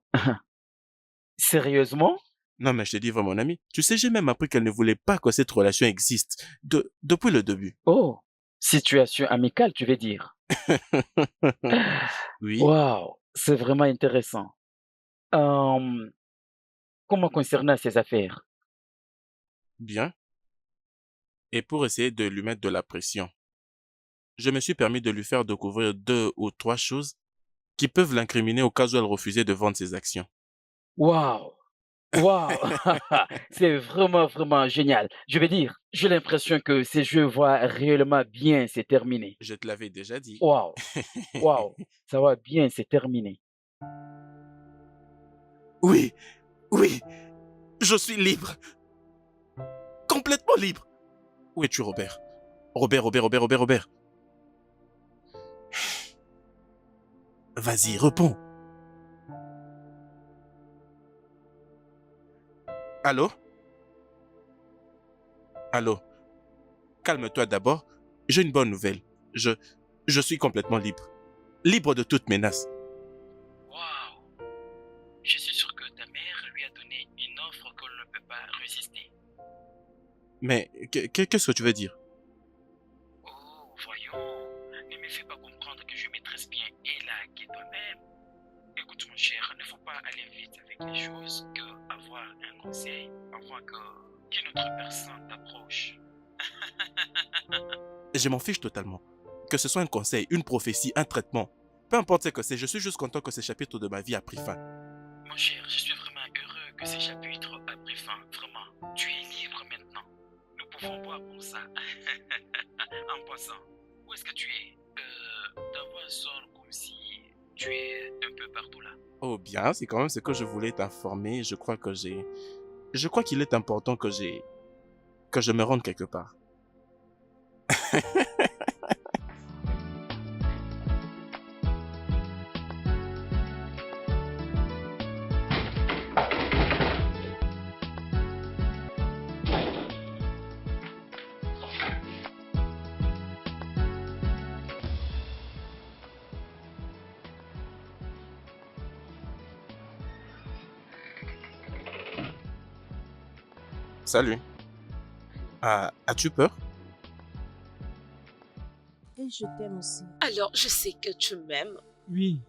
Sérieusement?
Non, mais je te dis vraiment, mon ami. Tu sais, j'ai même appris qu'elle ne voulait pas que cette relation existe. Depuis le début.
Oh! Situation amicale, tu veux dire?
Oui,
Waouh! C'est vraiment intéressant. Hem, comment concernant ces affaires?
bien. Et pour essayer de lui mettre de la pression, je me suis permis de lui faire découvrir 2 ou 3 choses qui peuvent l'incriminer au cas où elle refusait de vendre ses actions.
Waouh! Waouh! C'est vraiment, vraiment génial. Je veux dire, j'ai l'impression que ces jeux vont réellement bien se terminer.
Je te l'avais déjà dit.
Waouh! Waouh! Ça va bien se terminer.
Oui, oui, je suis libre. Complètement libre. Où es-tu, Robert? Robert. Vas-y, réponds. Allô? Allô? Calme-toi d'abord. J'ai une bonne nouvelle. Je suis complètement libre. Libre de toute menace.
Waouh! Je suis sûr que ta mère lui a donné une offre qu'elle ne peut pas résister.
Mais qu'est-ce que tu veux dire?
Oh, voyons, ne me fais pas comprendre que je maîtrise bien Ella que toi-même. Écoute, mon cher, il ne faut pas aller vite avec les choses que avoir un conseil avant qu'une autre personne t'approche.
Je m'en fiche totalement. Que ce soit un conseil, une prophétie, un traitement. Peu importe ce que c'est, je suis juste content que ce chapitre de ma vie a pris fin.
Mon cher, je suis vraiment heureux que ce chapitre a pris fin. Vraiment, tu es libre maintenant. Nous pouvons boire pour ça. En passant, où est-ce que tu es? Ta voix sonne comme si tu es un peu partout là.
Oh bien, c'est quand même ce que je voulais t'informer. Je crois qu'il est important que je me rende quelque part. Salut. As-tu peur?
Et je t'aime aussi.
Alors, je sais que tu m'aimes.
Oui,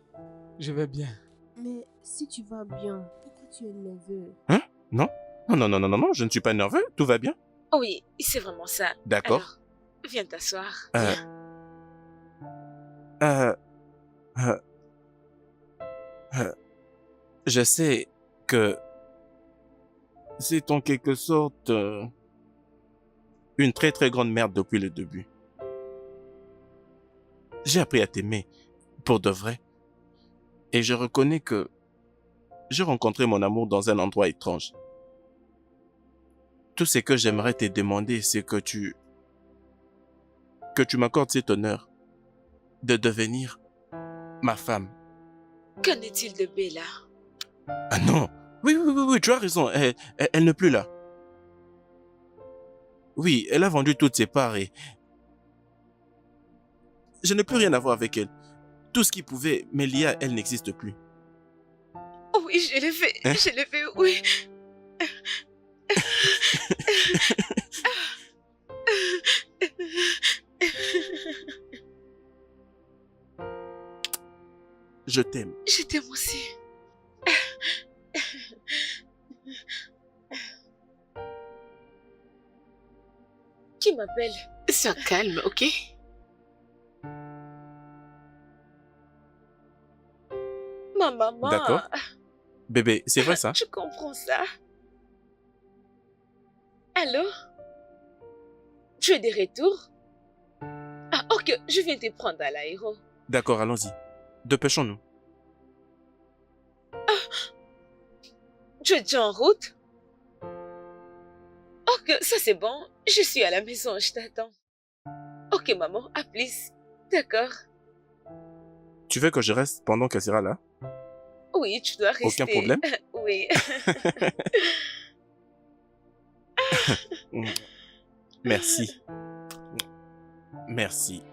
je vais bien.
Mais si tu vas bien, pourquoi tu es nerveux?
Hein? Non? Non, je ne suis pas nerveux. Tout va bien.
Oui, c'est vraiment ça.
D'accord.
Alors, viens t'asseoir.
Euh, euh, euh, je sais que c'est en quelque sorte une très très grande merde depuis le début. J'ai appris à t'aimer pour de vrai. Et je reconnais que j'ai rencontré mon amour dans un endroit étrange. Tout ce que j'aimerais te demander, c'est que tu m'accordes cet honneur de devenir ma femme.
Qu'en est-il de Bella?
Ah non! Oui, tu as raison. Elle n'est plus là. Oui, elle a vendu toutes ses parts et je n'ai plus rien à voir avec elle. Tout ce qui pouvait me lier à elle n'existe plus.
Oh oui, je l'ai fait.
Hein?
Je l'ai fait, oui.
Je t'aime.
Je t'aime aussi. Qui m'appelle?
Sois calme, ok?
Ma maman.
D'accord. Bébé, c'est vrai ça?
Je comprends ça. Allô? Tu es de retour? Ah, ok, je viens te prendre à l'aéro.
D'accord, allons-y. Dépêchons-nous.
Tu es déjà en route? Ok, ça c'est bon. Je suis à la maison, je t'attends. Ok, maman, à plus. D'accord.
Tu veux que je reste pendant qu'elle sera là?
Oui, tu dois rester.
Aucun problème?
Oui.
Merci. Merci.